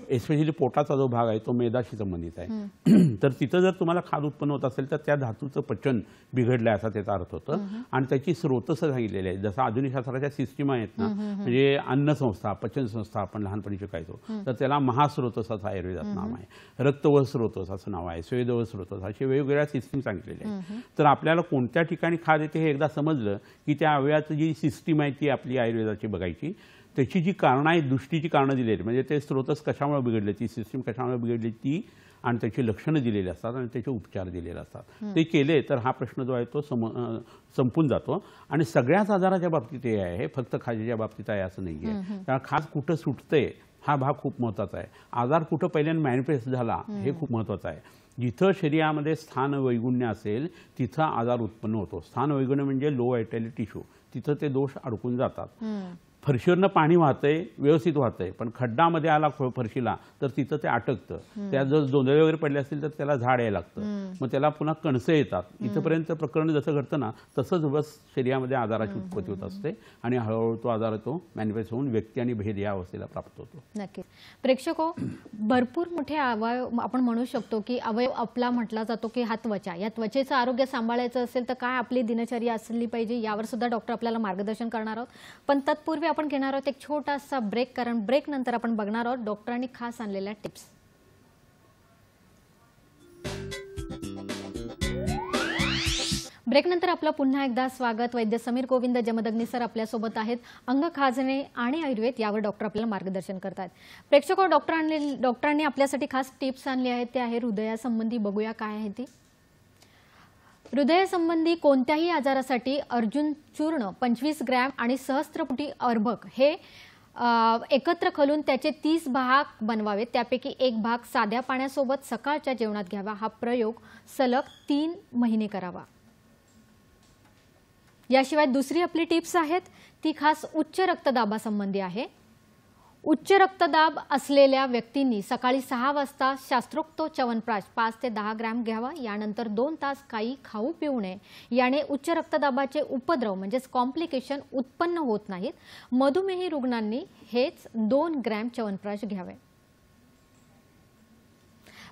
एस्पेशली पोटाचा जो भाग आहे तो मेदाशी संबंधित आहे. तर तिथं जर तुम्हाला खाज उत्पन्न होत असेल तर त्या धातूचं पचन बिघडलं असा त्याचा अर्थ होतं. आणि त्याची स्रोतस सांगितलेले आहेत. जसं आधुनिक शास्त्राच्या सिस्टीम आहेत ना, म्हणजे अन्नसंस्था, पचनसंस्था आपण लहानपणी शिकायचो, तर त्याला महास्रोतस असं आयुर्वेदात नाव आहे. रक्तवह स्रोतस असं नाव आहे, स्वेदवह स्रोतस, असे वेगवेगळ्या सिस्टीम सांगितलेल्या आहेत. तर आपल्याला कोणत्या ठिकाणी खाज येते हे एकदा समजलं की त्या अवयवाची जी सिस्टीम आहे ती आपली आयुर्वेदाची बघायची. त्याची जी कारणं आहेत, दृष्टीची कारणं दिली आहेत, म्हणजे ते स्रोतस कशामुळे बिघडले, ती सिस्टीम कशामुळे बिघडली ती, आणि त्याची लक्षणं दिलेली असतात आणि त्याचे उपचार दिलेले असतात. ते केले तर हा प्रश्न जो आहे तो संपून जातो. आणि सगळ्याच आजाराच्या बाबतीत हे आहे, फक्त खाजेच्या बाबतीत आहे असं नाही आहे. कारण खाज कुठं सुटते हा भाग खूप महत्त्वाचा आहे. आजार कुठं पहिल्यांदा मॅनिफेस्ट झाला हे खूप महत्त्वाचं आहे. जिथं शरीरामध्ये स्थान वैगुण्य असेल तिथं आजार उत्पन्न होतो. स्थान वैगुण्य म्हणजे लो व्हायटॅलिटी टिश्यू, तिथं ते दोष अडकून जातात. फरशीवरनं पाणी वाहतंय, व्यवस्थित वाहतंय, पण खड्डामध्ये आला फरशीला तर तिथं ते अटकतं. त्यात जर जोंधळे वगैरे पडले असतील तर त्याला झाड यायला लागतं, मग त्याला पुन्हा कणसं येतात. इथंपर्यंत प्रकरण जसं घडतं ना तसंच बस शरीरामध्ये आजाराची उत्पत्ती होत असते आणि हळूहळू तो आजार तो मॅनिफेस्ट होऊन व्यक्ती आणि भेद या अवस्थेला प्राप्त होतो. नक्कीच. प्रेक्षको, भरपूर मोठे अवयव आपण म्हणू शकतो की अवयव आपला म्हटला जातो की हा त्वचा. या त्वचेचं आरोग्य सांभाळायचं असेल तर काय आपली दिनचर्या असली पाहिजे यावर सुद्धा डॉक्टर आपल्याला मार्गदर्शन करणार आहोत. पण तत्पूर्वी आपण घेणार आहोत एक छोटासा ब्रेक, कारण ब्रेक नंतर आपण बघणार आहोत डॉक्टरांनी खास आणलेल्या टिप्स. ब्रेक नंतर आपलं पुन्हा एकदा स्वागत. वैद्य समीर गोविंद जमदग्नी सर आपल्यासोबत आहेत. अंग खाजणे आणि आयुर्वेद यावर डॉक्टर आपल्याला मार्गदर्शन करतात. प्रेक्षको, डॉक्टरांनी आपल्यासाठी खास टिप्स आणली आहेत, ते आहे हृदयासंबंधी. बघूया काय आहे ती. हृदयासंबंधी कोणत्याही आजारासाठी अर्जुन चूर्ण 25 ग्रॅम आणि सहस्त्रपुटी अर्भक हे एकत्र खलून त्याचे 30 भाग बनवावेत. त्यापैकी एक भाग साध्या पाण्यासोबत सकाळच्या जेवणात घ्यावा. हा प्रयोग सलग 3 महिने करावा. याशिवाय दुसरी आपली टिप्स आहेत ती खास उच्च रक्तदाबासंबंधी आहे. उच्च रक्तदाब असलेल्या व्यक्तींनी सकाळी 6 वाजता शास्त्रोक्त च्यवनप्राश 5 ते 10 ग्रॅम घ्यावा. यानंतर 2 तास काही खाऊ पिऊ नये. याने उच्च रक्तदाबाचे उपद्रव म्हणजेच कॉम्प्लिकेशन उत्पन्न होत नाहीत. मधुमेही रुग्णांनी हेच 2 ग्रॅम च्यवनप्राश घ्यावे.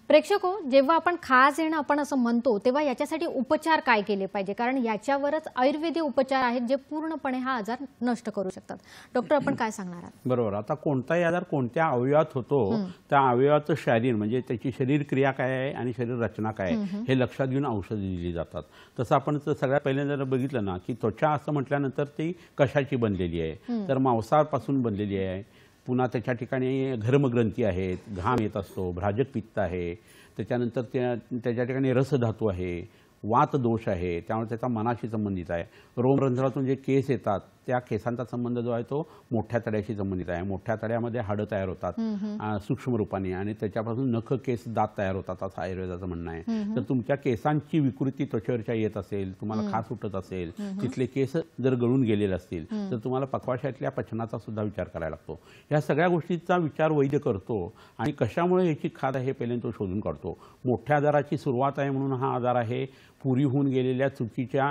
प्रेक्षको, जेव्हा आपण खाज येणं आपण असं म्हणतो तेव्हा याच्यासाठी उपचार काय केले पाहिजे, कारण याच्यावरच आयुर्वेदिक उपचार आहेत जे पूर्णपणे हा आजार नष्ट करू शकतात. डॉक्टर, आपण काय सांगणार आहात? बरोबर. आता कोणताही आजार कोणत्या अवयवात होतो त्या अवयवाचं शरीर म्हणजे त्याची शरीर क्रिया काय आहे आणि शरीर रचना काय आहे हे लक्षात घेऊन औषधं दिली जातात. तसं आपण सगळ्यात पहिल्यांदा जर बघितलं ना की त्वचा असं म्हटल्यानंतर ती कशाची बनलेली आहे, तर मांसापासून बनलेली आहे. पुन्हा त्याच्या ठिकाणी घर्मग्रंथी आहेत, घाम येत असतो, भ्राजक पित्त आहे, त्याच्यानंतर त्याच्या ठिकाणी रसधातू आहे, वात दोष आहे, त्यामुळे त्याचा मनाशी संबंधित आहे. रोमरंध्रातून जे केस येतात त्या केसांचा संबंध जो आहे तो मोठ्या तड्याशी संबंधित आहे. मोठ्या तड्यामध्ये हाडं तयार होतात सूक्ष्म रूपाने आणि त्याच्यापासून नख, केस, दात तयार होतात असं आयुर्वेदाचं म्हणणं आहे. तर तुमच्या केसांची विकृती त्वचेवरच्या येत असेल, तुम्हाला खास उठत असेल, तिथले केस जर गळून गेलेले असतील तर तुम्हाला पक्वाशयातल्या पचनाचा सुद्धा विचार करायला लागतो. ह्या सगळ्या गोष्टींचा विचार वैद्य करतो आणि कशामुळे याची खाज आहे हे पहिल्यांदा तो शोधून काढतो. मोठ्या आजाराची सुरुवात आहे म्हणून हा आजार आहे, पुरी होऊन गेलेल्या चुकीच्या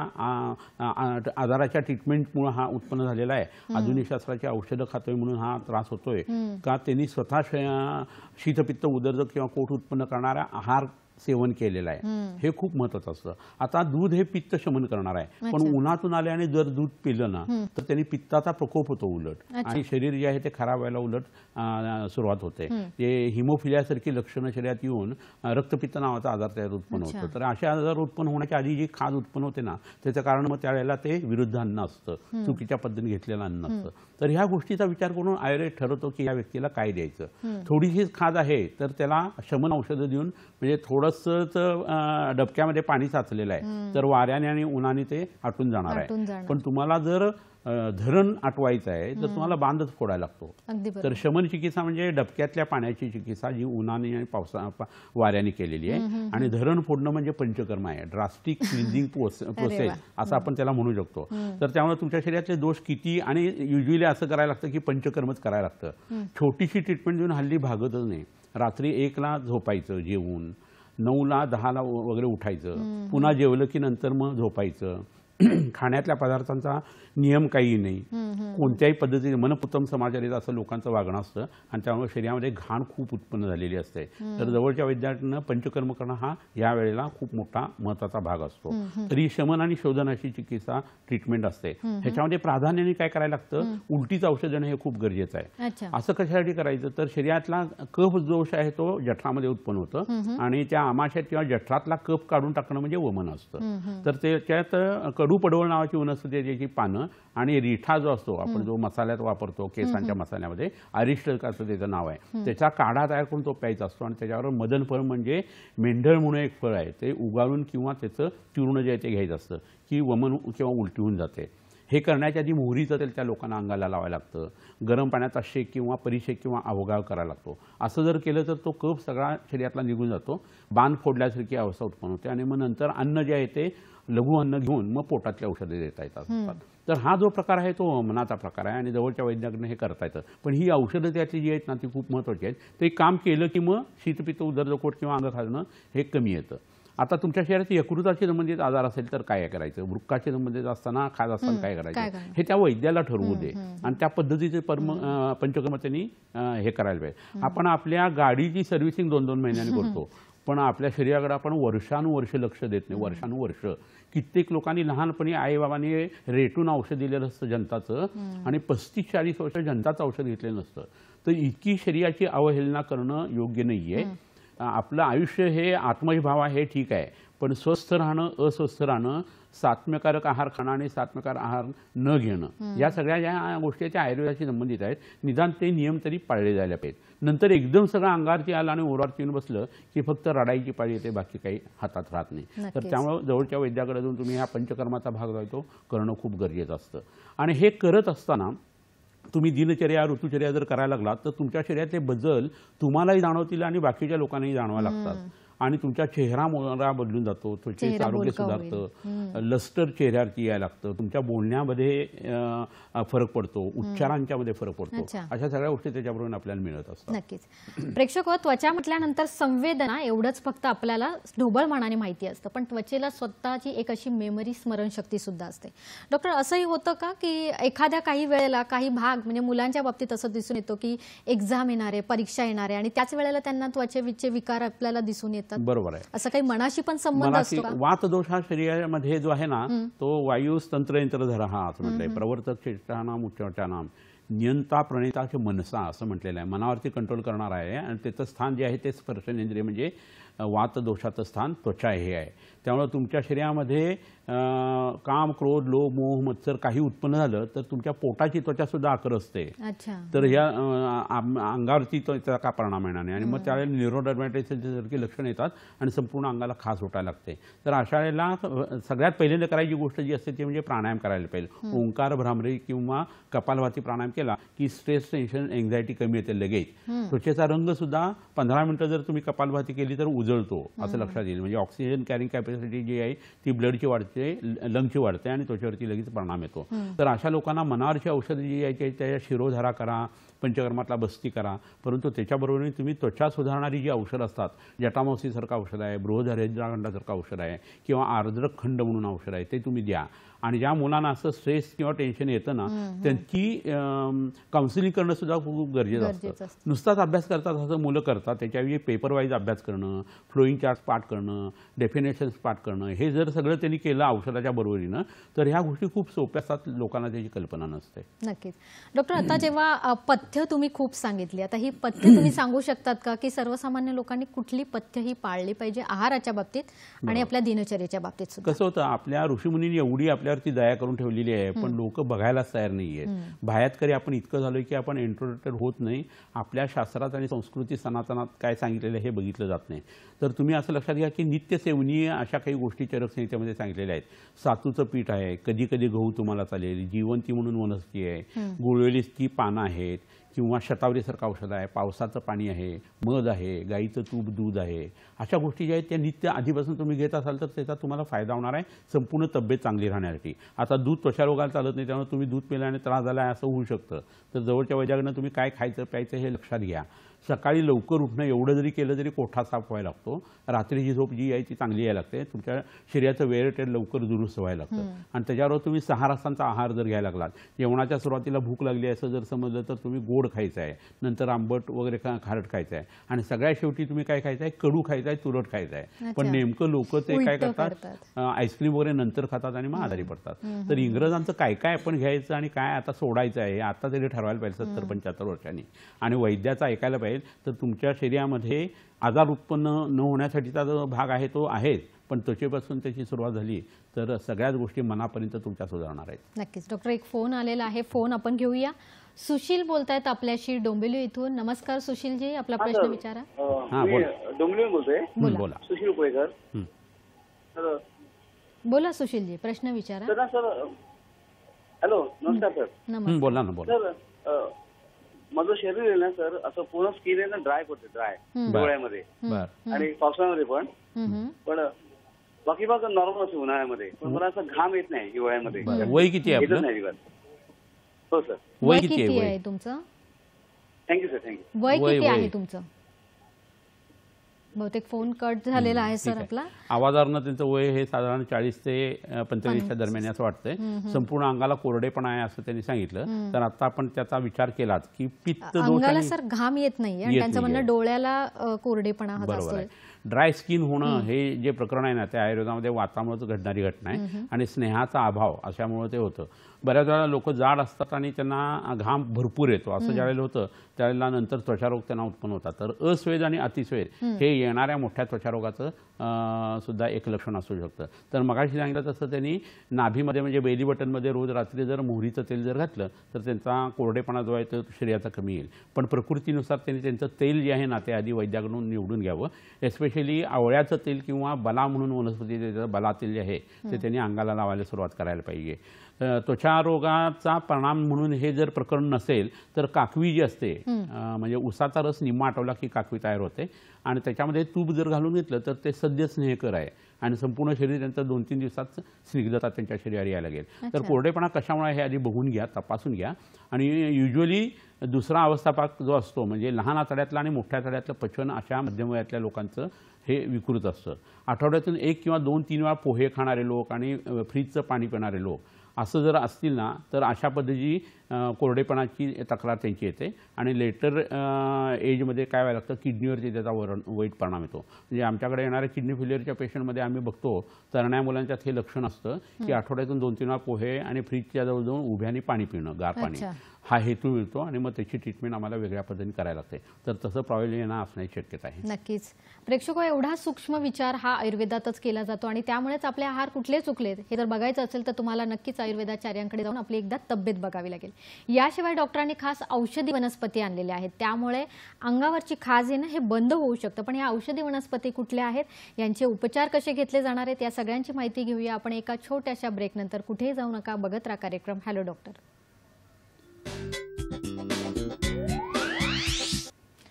आजाराच्या ट्रीटमेंटमुळे हा उत्पन्न झालेला आहे. आधुनिक शास्त्राची औषधं खातोय म्हणून हा त्रास होतोय का त्यांनी स्वतः शीतपित्त, उदरजग किंवा पोट उत्पन्न करणारा आहार सेवन केलेलं आहे हे खूप महत्वाचं असतं. आता दूध हे पित्त शमन करणार आहे, पण उन्हातून आल्याने जर दूध पिलं ना तर त्यांनी पित्ताचा प्रकोप होतो उलट, आणि शरीर जे आहे ते खराब व्हायला उलट सुरुवात होते. ते हिमोफिलियासारखी लक्षणं शरीरात येऊन रक्तपित्त नावाचा आजार तयार उत्पन्न होतो. तर असे आजार उत्पन्न होण्याच्या आधी जी खाज उत्पन्न होते ना त्याचं कारण मग त्यावेळेला ते विरुद्ध अन्न असतं, चुकीच्या पद्धतीने घेतलेलं अन्न असतं. तर ह्या गोष्टीचा विचार करून आयुर्वेद ठरवतो की या व्यक्तीला काय द्यायचं. थोडीशीच खाज आहे तर त्याला शमन औषधं देऊन, म्हणजे थोडंसंच डबक्यामध्ये पाणी साचलेलं आहे तर वाऱ्याने आणि उन्हाने ते आटून जाणार आहे. पण तुम्हाला जर धरण आटवायचं आहे तर तुम्हाला बांधच फोडायला लागतो. तर शमन चिकित्सा म्हणजे डबक्यातल्या पाण्याची चिकित्सा जी उन्हाने आणि वाऱ्याने केलेली आहे, आणि धरण फोडणं म्हणजे पंचकर्म आहे, ड्रास्टिक क्लिन्झिंग प्रोसेस असं आपण त्याला म्हणू शकतो. तर त्यामुळे तुमच्या शरीरातले दोष किती, आणि युजली असं करायला लागतं की पंचकर्मच करायला लागतं. छोटीशी ट्रीटमेंट देऊन हल्ली भागतच नाही. रात्री 1ला झोपायचं जेवून, 9ला 10ला वगैरे उठायचं, पुन्हा जेवलं की नंतर मग झोपायचं. खाण्यातल्या पदार्थांचा नियम काही नाही, कोणत्याही पद्धतीने मनपुत्तम समाचारित असं लोकांचं वागणं असतं, आणि त्यामुळे शरीरामध्ये घाण खूप उत्पन्न झालेली असते. तर जवळच्या वैद्यानं पंचकर्म करणं हा या वेळेला खूप मोठा महत्वाचा भाग असतो. तर ही शमन आणि शोधन अशी चिकित्सा ट्रीटमेंट असते. ह्याच्यामध्ये प्राधान्याने काय करायला लागतं, उलटीचं औषध देणं हे खूप गरजेचं आहे. असं कशासाठी करायचं तर शरीरातला कफ दोष आहे तो जठरामध्ये उत्पन्न होतं, आणि त्या आमाशयात किंवा जठरातला कफ काढून टाकणं म्हणजे वमन असतं. तर त्याच्यात कडू पडवळ नावाची वनस्पती आहे, ज्याची पानं आणि रिठा जो असतो आपण जो मसाल्यात वापरतो केसांच्या मसाल्यामध्ये, अरिष्ट असं त्याचं नाव आहे, त्याचा काढा तयार करून तो प्यायचा असतो. आणि त्याच्यावर मदन फळ म्हणजे मेंढळ म्हणून एक फळ आहे, ते उगाळून किंवा त्याचं चूर्ण जे आहे ते घ्यायचं असतं की वमन किंवा उलटी होऊन जाते. हे करण्याच्या आधी मोहरीचं तेल त्या लोकांना अंगाला लावायला लागतं, गरम पाण्याचा शेक किंवा परिशेक किंवा अवगाळ करायला लागतो. असं जर केलं तर तो कफ सगळा शरीरातला निघून जातो, बांध फोडल्यासारखी अवस्था उत्पन्न होते, आणि मग नंतर अन्न जे आहे ते लघु अन्न घेऊन मग पोटातले औषधे देता येतात. तर हा जो प्रकार आहे तो वमनाचा प्रकार आहे, आणि जवळच्या वैद्याकडनं हे करता येतं. पण ही औषधं त्यातली जी आहेत ना ती खूप महत्त्वाची आहेत. ते काम केलं की मग शीतपित्त उदरजकोट किंवा अंग खाजणं हे कमी येतं. आता तुमच्या शरीरात यकृताशी संबंधित आजार असेल तर काय करायचं, वृक्काशी संबंधित असताना खाज असताना काय करायचं हे त्या वैद्याला ठरवू दे, आणि त्या पद्धतीचे पंचकर्म त्यांनी हे करायला पाहिजे. आपण आपल्या गाडीची सर्व्हिसिंग 2-2 महिन्यांनी करतो, पण आपल्या शरीराकडे आपण वर्षानुवर्ष लक्ष देत नाही. वर्षानुवर्ष कित्येक लोकांनी लहानपणी आईबाबांनी रेटून औषध दिलेलं असतं जनताचं, आणि 35-40 वर्ष जनताचं औषध घेतलेलं नसतं. तर इतकी शरीराची अवहेलना करणं योग्य नाहीये. आपलं आयुष्य हे आत्मविभाव आहे, ठीक आहे, पण स्वस्थ राहणं, अस्वस्थ राहणं, सात्म्यकारक आहार खाणं आणि सात्म्यकारक आहार न घेणं, या सगळ्या ज्या गोष्टी त्या आयुर्वेदाशी संबंधित आहेत, निदान ते नियम तरी पाळले जायला पाहिजेत. नंतर एकदम सगळं अंगावरती आलं आणि ओरावरती येऊन बसलं की फक्त रडायची पाळी येते, बाकी काही हातात राहत नाही. तर त्यामुळे जवळच्या वैद्याकडे जाऊन तुम्ही ह्या पंचकर्माचा भाग जो आहे तो करणं खूप गरजेचं असतं. आणि हे करत असताना तुम्ही दिनचर्या ऋतुचर्या जर करायला लागलात तर तुमच्या शरीरातले बदल तुम्हालाही जाणवतील आणि बाकीच्या लोकांनाही जाणवायला लागतात, आणि तुमचा चेहरा मोहरा बदलून जातो, त्वचेचं आरोग्य सुधारतं, लस्टर चेहऱ्यावरती यायला लागतं, तुमच्या बोलण्यामध्ये फरक पडतो, उच्चारांच्या मध्ये फरक पडतो. अशा सगळ्या गोष्टी त्याच्याबरोबर आपल्याला मिळत असतात. नक्कीच. प्रेक्षक, त्वचा म्हटल्यानंतर संवेदना एवढंच फक्त आपल्याला ढोबळ मनाने माहिती असतं, पण त्वचेला स्वतःची एक अशी मेमरी स्मरणशक्ती सुद्धा असते. डॉक्टर, असंही होतं का की एखाद्या काही वेळेला काही भाग, म्हणजे मुलांच्या बाबतीत असं दिसून येतो की एक्झाम येणार आहे, परीक्षा येणार आहे, आणि त्याच वेळेला त्यांना त्वचेविषयी विकार आपल्याला दिसून येतात? बरोबर आहे. असं काही मनाशी पण संबंध असतो का? वातदोष हा शरीरामध्ये जो आहे ना तो वायुस तंत्रयंत्रधर हा असं म्हटलंय, प्रवर्तक चेष्टानाम उच्चाटानाम नियंता प्रणेताचे मनसा असं म्हटलेलं आहे. मनावरती कंट्रोल करणार आहे, आणि त्याचं स्थान जे आहे ते स्पर्शनेंद्रिय म्हणजे वातदोषाचं स्थान त्वचा हे आहे. त्यामुळे तुमच्या शरीरामध्ये काम, क्रोध, लोभ, मोह, मत्सर काही उत्पन्न झालं तर तुमच्या पोटाची त्वचा सुद्धा आकर असते. तर ह्या अंगावरती त्याचा परिणाम येणार नाही, आणि मग त्यावेळेला न्यूरोडर्मॅटायटिससारखी लक्षणं येतात आणि संपूर्ण अंगाला खास उठायला लागते. तर अशा वेळेला सगळ्यात पहिल्यांदा करायची गोष्ट जी असते ती म्हणजे प्राणायाम करायला पाहिजे. ओंकार, भ्रामरी किंवा कपालभाती प्राणायाम केला की स्ट्रेस, टेन्शन, एन्झायटी कमी येते लगेच. त्वचेचा रंग सुद्धा 15 मिनिटं जर तुम्ही कपालभाती केली तर उजळतो असं लक्षात येईल. म्हणजे ऑक्सिजन कॅरिंग कॅपॅसिटी जी आहे ती ब्लडची वाढते, लंगची वाढते, आणि त्वचेवरती लगेच परिणाम येतो. तर अशा लोकांना मनावरची औषधं जी आहे त्या शिरोधारा करा, पंचकर्मातला बस्ती करा, परंतु त्याच्याबरोबर तुम्ही त्वचा सुधारणारी जी औषधं असतात, जटामावसीसारखं औषध आहे, बृहदहरिद्राखंडासारखं औषध आहे, किंवा आर्द्रक खंड म्हणून औषध आहे, ते तुम्ही द्या. आणि ज्या मुलांना असं स्ट्रेस किंवा टेन्शन येतं ना त्यांची काउन्सिलिंग करणं सुद्धा खूप गरजेचं असतं. नुसताच अभ्यास करतात असं मुलं करतात, त्याच्यावेळी पेपर वाईज अभ्यास करणं, फ्लोईंग चार्ट पाठ करणं, डेफिनेशन्स पाठ करणं, हे जर सगळं त्यांनी केलं औषधाच्या बरोबरीनं तर ह्या गोष्टी खूप सोप्या असतात, लोकांना त्याची कल्पना नसते. नक्कीच. डॉक्टर, आता जेव्हा पथ्य तुम्ही खूप सांगितली, आता ही पथ्य तुम्ही सांगू शकतात का की सर्वसामान्य लोकांनी कुठली पथ्य ही पाळली पाहिजे आहाराच्या बाबतीत आणि आपल्या दिनचर्येच्या बाबतीत सुद्धा? कसं होतं, आपल्या ऋषीमुनींनी एवढी आपल्यावरती दया करून ठेवलेली आहे, पण लोक बघायलाच तयार नाहीये. बाह्यातकरी आपण इतकं झालोय की आपण इंट्रोडक्टेड होत नाही, आपल्या शास्त्रात आणि संस्कृती सनातनात काय सांगितलेलं हे बघितलं जात नाही. तर तुम्ही असं लक्षात घ्या की नित्यसेवनीय अशा काही गोष्टी चरक संहितेमध्ये सांगितलेल्या आहेत. सातूचं पीठ आहे, कधी कधी गहू तुम्हाला चालेल, जिवंती म्हणून वनस्पती आहे, गुळवेलीची पानं आहेत किंवा शतावरीसारखं औषध आहे, पावसाचं पाणी आहे, मध आहे, गाईचं तूप, दूध आहे, अशा गोष्टी ज्या आहेत त्या नित्य आधीपासून तुम्ही घेत असाल तर त्याचा तुम्हाला फायदा होणार आहे संपूर्ण तब्येत चांगली राहण्यासाठी. आता दूध त्वचारोगाला चालत नाही, त्यामुळे तुम्ही दूध पिल्याने त्रास झाला आहे असं होऊ शकतं. तर जवळच्या वैद्याकडनं तुम्ही काय खायचं प्यायचं हे लक्षात घ्या. सकाळी लवकर उठणं एवढं जरी केलं तरी कोठा साफ व्हायला लागतो. रात्रीची झोप जी आहे ती चांगली यायला लागते. तुमच्या शरीराचं वेळेटेड लवकर दुरुस्त व्हायला लागतं. आणि त्याच्यावर तुम्ही 6 रसांचा आहार जर घ्यायला लागलात, जेवणाच्या सुरुवातीला भूक लागली असं जर समजलं तर तुम्ही गोड खायचं आहे, नंतर आंबट वगैरे खारट खायचं आहे, आणि सगळ्यात शेवटी तुम्ही काय खायचं आहे, कडू खायचं आहे, तुरट खायचं आहे. पण नेमकं लोक ते काय करतात, आईस्क्रीम वगैरे नंतर खातात आणि मग आजारी पडतात. तर इंग्रजांचं काय काय आपण घ्यायचं आणि काय आता सोडायचं आहे आता तरी ठरवायला पाहिजे 70-75 वर्षांनी. आणि वैद्याचं ऐकायला पाहिजे. तर तुमच्या शरीरामध्ये आजार उत्पन्न न होण्यासाठीचा जो भाग आहे तो आहेच, पण त्वचेपासून त्याची सुरुवात झाली तर सगळ्याच गोष्टी मनापर्यंत तुमच्या सुधारणार आहेत. नक्कीच. डॉक्टर, एक फोन आलेला आहे, फोन आपण घेऊया. सुशील बोलतायत आपल्याशी डोंबिवली इथून. नमस्कार सुशीलजी, आपला प्रश्न विचारा. हां, बोला. डोंबिवली बोलतोय. बोला. सुशील उपळेकर. बोला सुशीलजी, प्रश्न विचारा. सर हॅलो, नमस्कार सर. नमस्कार. बोला ना, बोला. सर माझं शरीर आहे ना सर, असं पूर्ण स्किन आहे ना ड्राय होते, ड्राय डोळ्यामध्ये आणि पावसाळ्यामध्ये पण बाकी बाग नॉर्मल असते उन्हाळ्यामध्ये, पण मला असं घाम येत नाही हिवाळ्यामध्ये. वय किती आहे आपलं? हो सर. वय किती आहे तुमचं? Thank you sir, thank you. वय किती आहे तुमचं? बहुतेक फोन कट झालेला आहे सर आपला. आवाजावरनं त्यांचं वय हे साधारण 40 ते 45च्या दरम्यान असं वाटतंय. संपूर्ण अंगाला कोरडेपणा आहे असं त्यांनी सांगितलं. तर आता आपण त्याचा विचार केलात की पित्त दोष अंगाला सर घाम येत नाही आणि त्यांचं म्हणणं डोळ्याला कोरडेपणा हा बरोबर आहे. ड्राय स्किन होणं हे जे प्रकरण आहे ना ते आयुर्वेदामध्ये वातामुळे घडणारी घटना आहे आणि स्नेहाचा अभाव अशामुळे ते होतं. बऱ्याच वेळा लोक जाड असतात आणि त्यांना घाम भरपूर येतो, असं ज्यावेळेला होतं त्यावेळेला नंतर त्वचारोग त्यांना उत्पन्न होतात. तर अस्वेद आणि अतिस्वेद हे येणाऱ्या मोठ्या त्वचारोगाचं सुद्धा एक लक्षण असू शकतं. तर मगाशी सांगितलं तसं त्यांनी नाभीमध्ये म्हणजे बेली बटनमध्ये रोज रात्री जर मोहरीचं तेल जर घातलं तर त्यांचा कोरडेपणा जो आहे तो शरीराचा कमी येईल. पण प्रकृतीनुसार त्यांनी त्यांचं तेल जे आहे ना ते आधी वैद्याकडून निवडून घ्यावं. एस्पेशली आवळ्याचं तेल किंवा बला म्हणून वनस्पती बला तेल जे आहे ते त्यांनी अंगाला लावायला सुरुवात करायला पाहिजे. त्वचा रोगाचा परिणाम म्हणून हे जर प्रकरण नसेल तर काकवी जी असते, म्हणजे उसाचा रस निम्मा आटवला की काकवी तयार होते आणि त्याच्यामध्ये तूप जर घालून घेतलं तर ते सद्य स्नेहकर आहे आणि संपूर्ण शरीर त्यांचं 2-3 दिवसात स्निग्धता त्यांच्या शरीरावर यायला लागेल. तर कोरडेपणा कशामुळे हे आधी बघून घ्या, तपासून घ्या. आणि युजली दुसरा अवस्थापाक जो असतो म्हणजे लहान आतड्यातलं आणि मोठ्या आतड्यातलं पचन अशा मध्यम वयातल्या लोकांचं हे विकृत असतं. आठवड्यातून 1 किंवा 2-3 वेळा पोहे खाणारे लोक आणि फ्रीजचं पाणी पिणारे लोक असं जर असतील ना तर अशा पद्धतीची कोरडेपणाची तक्रार त्यांची येते. आणि लेटर एजमध्ये काय व्हायला लागतं, किडनीवरती त्याचा वाईट परिणाम येतो. म्हणजे आमच्याकडे येणाऱ्या किडनी फेल्युअरच्या पेशंटमध्ये आम्ही बघतो तरण्या मुलांच्यात हे लक्षण असतं की आठवड्यातून 2-3 वेळा पोहे आणि फ्रीजच्या जवळ जाऊन उभ्याने पाणी पिणं, गार पाणी, हा हेतू मिळतो आणि मग त्याची ट्रीटमेंट आम्हाला वेगळ्या पद्धतीने करायला लागते. तर तसं प्रॉब्लेम असण्याची शक्यता आहे. नक्कीच. प्रेक्षको, एवढा सूक्ष्म विचार हा आयुर्वेदातच केला जातो आणि त्यामुळेच आपले आहार कुठले चुकलेत हे जर बघायचं असेल तर तुम्हाला नक्कीच आयुर्वेदाचार्यांकडे जाऊन आपली एकदा तब्येत बघावी लागेल. याशिवाय डॉक्टरांनी खास औषधी वनस्पती आणलेल्या आहेत, त्यामुळे अंगावरची खाज येणं हे बंद होऊ शकतं. पण या औषधी वनस्पती कुठल्या आहेत, यांचे उपचार कसे घेतले जाणार आहेत, या सगळ्यांची माहिती घेऊया आपण एका छोट्याशा ब्रेकनंतर. कुठेही जाऊ नका, बघत राहा कार्यक्रम हॅलो डॉक्टर.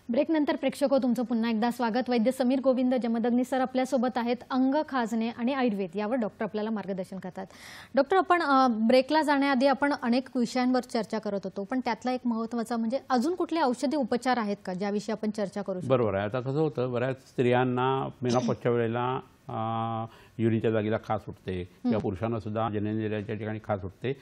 ब्रेक नंतर प्रेक्षको तुमचं पुन्हा एकदा स्वागत. वैद्य समीर गोविंद जमदग्नी सर आपल्यासोबत आहेत. अंग खाजणे आणि आयुर्वेद यावर डॉक्टर आपल्याला मार्गदर्शन करतात. डॉक्टर, आपण ब्रेकला जाण्याआधी आपण अनेक विषयांवर चर्चा करत होतो, पण त्यातला एक महत्त्वाचा म्हणजे अजून कुठले औषधी उपचार आहेत का ज्याविषयी आपण चर्चा करू शकतो? बरोबर आहे. आता कसं होतं, बऱ्याच स्त्रियांना मेनोपॉजच्या वेळेला युरिनच्या जागेला खाज सुटते किंवा पुरुषांना सुद्धा जननेंद्रियाच्या ठिकाणी खाज सुटते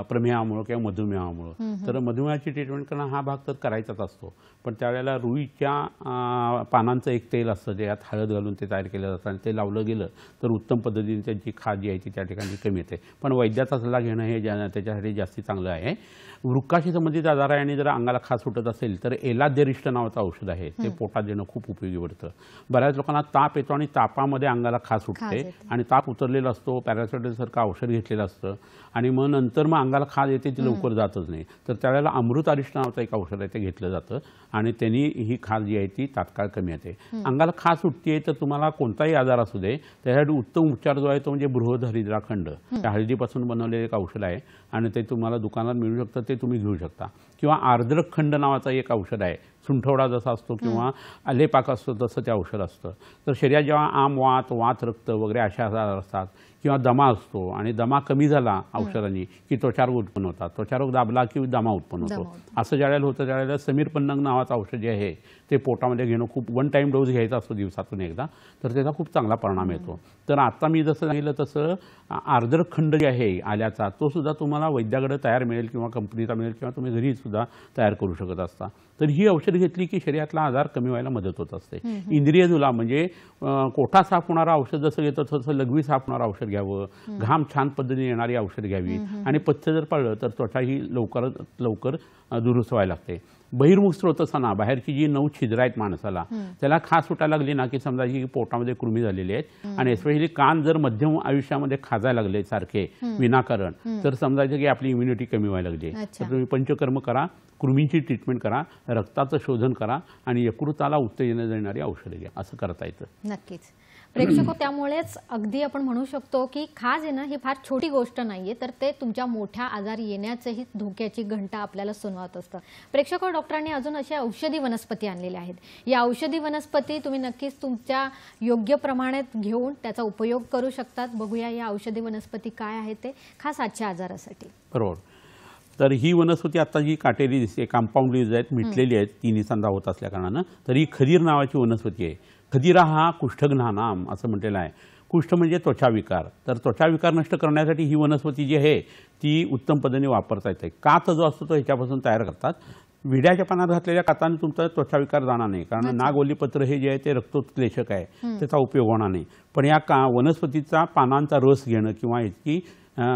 प्रमेहामुळे किंवा मधुमेहामुळे. तर मधुमेहाची ट्रीटमेंट करणं हा भाग तर करायचाच असतो, पण त्यावेळेला रुईच्या पानांचं एक तेल असतं, त्यात हळद घालून ते तयार केलं जातं आणि ते लावलं गेलं तर उत्तम पद्धतीने त्यांची खाज जी आहे ती त्या ठिकाणी कमी येते. पण वैद्याचा सल्ला घेणं हे त्याच्यासाठी जास्ती चांगलं आहे. वृक्काशी संबंधित आजार आहे आणि जर अंगाला खाज सुटत असेल तर एलादेरिष्ट नावाचं औषध आहे, ते पोटात देणं खूप उपयोगी पडतं. बऱ्याच लोकांना ताप येतो आणि तापामध्ये अंगाला खाज सुटते आणि ताप उतरलेला असतो, पॅरासिटामॉलसारखं औषध घेतलेलं असतं आणि मग नंतर मग अंगाला खाज येते, ती लवकर जातच नाही. तर त्यावेळेला अमृतारिष्ट नावाचं एक औषध आहे, ते घेतलं जातं आणि त्यांनी ही खाज जी आहे ती तात्काळ कमी येते. अंगाला खाज सुटते तर तुम्हाला कोणताही आजार असू दे त्यासाठी उत्तम उपचार जो आहे तो म्हणजे बृहदहरिद्राखंड, त्या हळदीपासून बनवलेलं एक औषध आहे आणि ते तुम्हाला दुकानात मिळू शकतं, ते तुम्ही घेऊ शकता. किंवा आर्द्रखंड नावाचं एक औषध आहे, सुंठवडा जसा असतो किंवा आलेपाक असतो तसं ते औषध असतं. तर शरीरात जेव्हा आम वात रक्त वगैरे अशा आजार असतात किंवा दमा असतो आणि दमा कमी झाला औषधांनी की त्वचारोग उत्पन्न होतात, त्वचारोग दाबला की दमा उत्पन्न होतो. असं ज्यावेळेला होतं त्यावेळेला समीर पन्नग नावाचं औषध जे आहे ते पोटामध्ये घेणं खूप 1 टाइम डोस घ्यायचा असतो दिवसातून एकदा, तर त्याचा खूप चांगला परिणाम येतो. तर आता मी जसं सांगितलं तसं आर्द्रखंड जे आहे आल्याचा तो सुद्धा तुम्हाला वैद्याकडे तयार मिळेल किंवा कंपनीचा मिळेल किंवा तुम्ही घरी सुद्धा तयार करू शकत असता. तर ही औषध घेतली की शरीरातला आजार कमी व्हायला मदत होत असते. इंद्रिय जुलाब म्हणजे कोठा साफ होणारा औषध जसं घेतो तसं लघवी साफ होणारं औषध घ्यावं, घाम छान पद्धतीने येणारी औषध घ्यावी आणि पथ्य जर पाळलं तर त्वचा ही लवकरात लवकर दुरुस्त व्हायला लागते. बहिर्मुख स्रोतसाना बाहेरची जी 9 छिद्र आहेत माणसाला त्याला खाज सुटायला लागली ना की समजा की पोटामध्ये कृमी झालेली आहेत आणि एस्पेशली कान जर मध्यम आयुष्यामध्ये खाजायला लागले सारखे विनाकारण तर समजायचं की आपली इम्युनिटी कमी व्हायला लागली. तर तुम्ही पंचकर्म करा, कृमींची ट्रीटमेंट करा, रक्ताचं शोधन करा आणि यकृताला उत्तेजन देणारी औषधे घ्या, असं करता येतं. नक्कीच प्रेक्षको, त्यामुळेच अगदी आपण म्हणू शकतो की खाज येणं ही फार छोटी गोष्ट नाहीये, तर ते तुमच्या मोठ्या आजार येण्याचेही धोक्याची घंटा आपल्याला सुनावत असतं. प्रेक्षको, डॉक्टरांनी अजून अशा औषधी वनस्पती आणलेल्या आहेत. या औषधी वनस्पती तुम्ही नक्कीच तुमच्या योग्य प्रमाणात घेऊन त्याचा उपयोग करू शकतात. बघूया या औषधी वनस्पती काय आहेत ते खास आजच्या आजारासाठी. बरोबर. तर ही वनस्पती आता जी काटेरी दिसते, कंपाऊंड लीव्ज आहेत, मिटलेली आहेत, तिन्ही सांधा होत असल्या कारणानं, तर ही खदीर नावाची वनस्पती आहे. खदिरा हा कुष्ठघ्नानाम असं म्हटलेलं आहे. कुष्ठ म्हणजे त्वचाविकार. तर त्वचाविकार नष्ट करण्यासाठी ही वनस्पती जी आहे ती उत्तम पद्धतीने वापरता येते. काथ जो असतो तो ह्याच्यापासून तयार करतात. विड्याच्या पानात घातलेल्या काताने तुमचा त्वचाविकार जाणार नाही, कारण नागवल्लीपत्र हे जे आहे ते रक्तोत्प्लेशक आहे, त्याचा उपयोग होणार नाही. पण या वनस्पतीचा पानांचा रस घेणं किंवा याची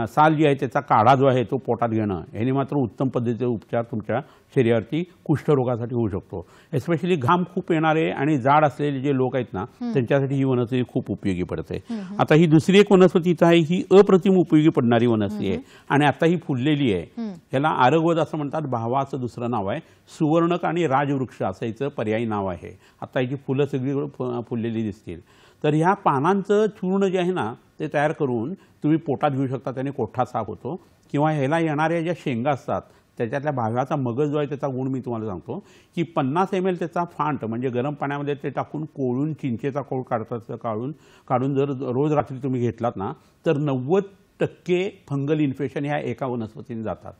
साल जी आहे त्याचा काढा जो आहे तो पोटात घेणं याने मात्र उत्तम पद्धतीचे उपचार तुमच्या शरीरावरती कुष्ठरोगासाठी होऊ शकतो. एस्पेशली घाम खूप येणारे आणि जाड असलेले जे लोक आहेत ना त्यांच्यासाठी ही वनस्पती खूप उपयोगी पडते. आता ही दुसरी एक वनस्पती इथं आहे, ही अप्रतिम उपयोगी पडणारी वनस्पती आहे आणि आता ही फुललेली आहे. याला आरगवद असं म्हणतात, भावाचं दुसरं नाव आहे. सुवर्णक आणि राजवृक्ष असं याचं पर्यायी नाव आहे. आता याची फुलं सगळी फुललेली दिसतील. तर ह्या पानांचं चूर्ण जे आहे ना ते तयार करून तुम्ही पोटात घेऊ शकता, त्याने कोठा साफ होतो. किंवा ह्याला येणाऱ्या ज्या शेंगा असतात त्याच्यातल्या भाव्याचा मगज जो आहे त्याचा गुण मी तुम्हाला सांगतो की 50 ml त्याचा फांट म्हणजे गरम पाण्यामध्ये ते टाकून कोळून चिंचेचा कोळ काढून जर रोज रात्री तुम्ही घेतलात ना तर 90% फंगल इन्फेक्शन ह्या एका वनस्पतीने जातात.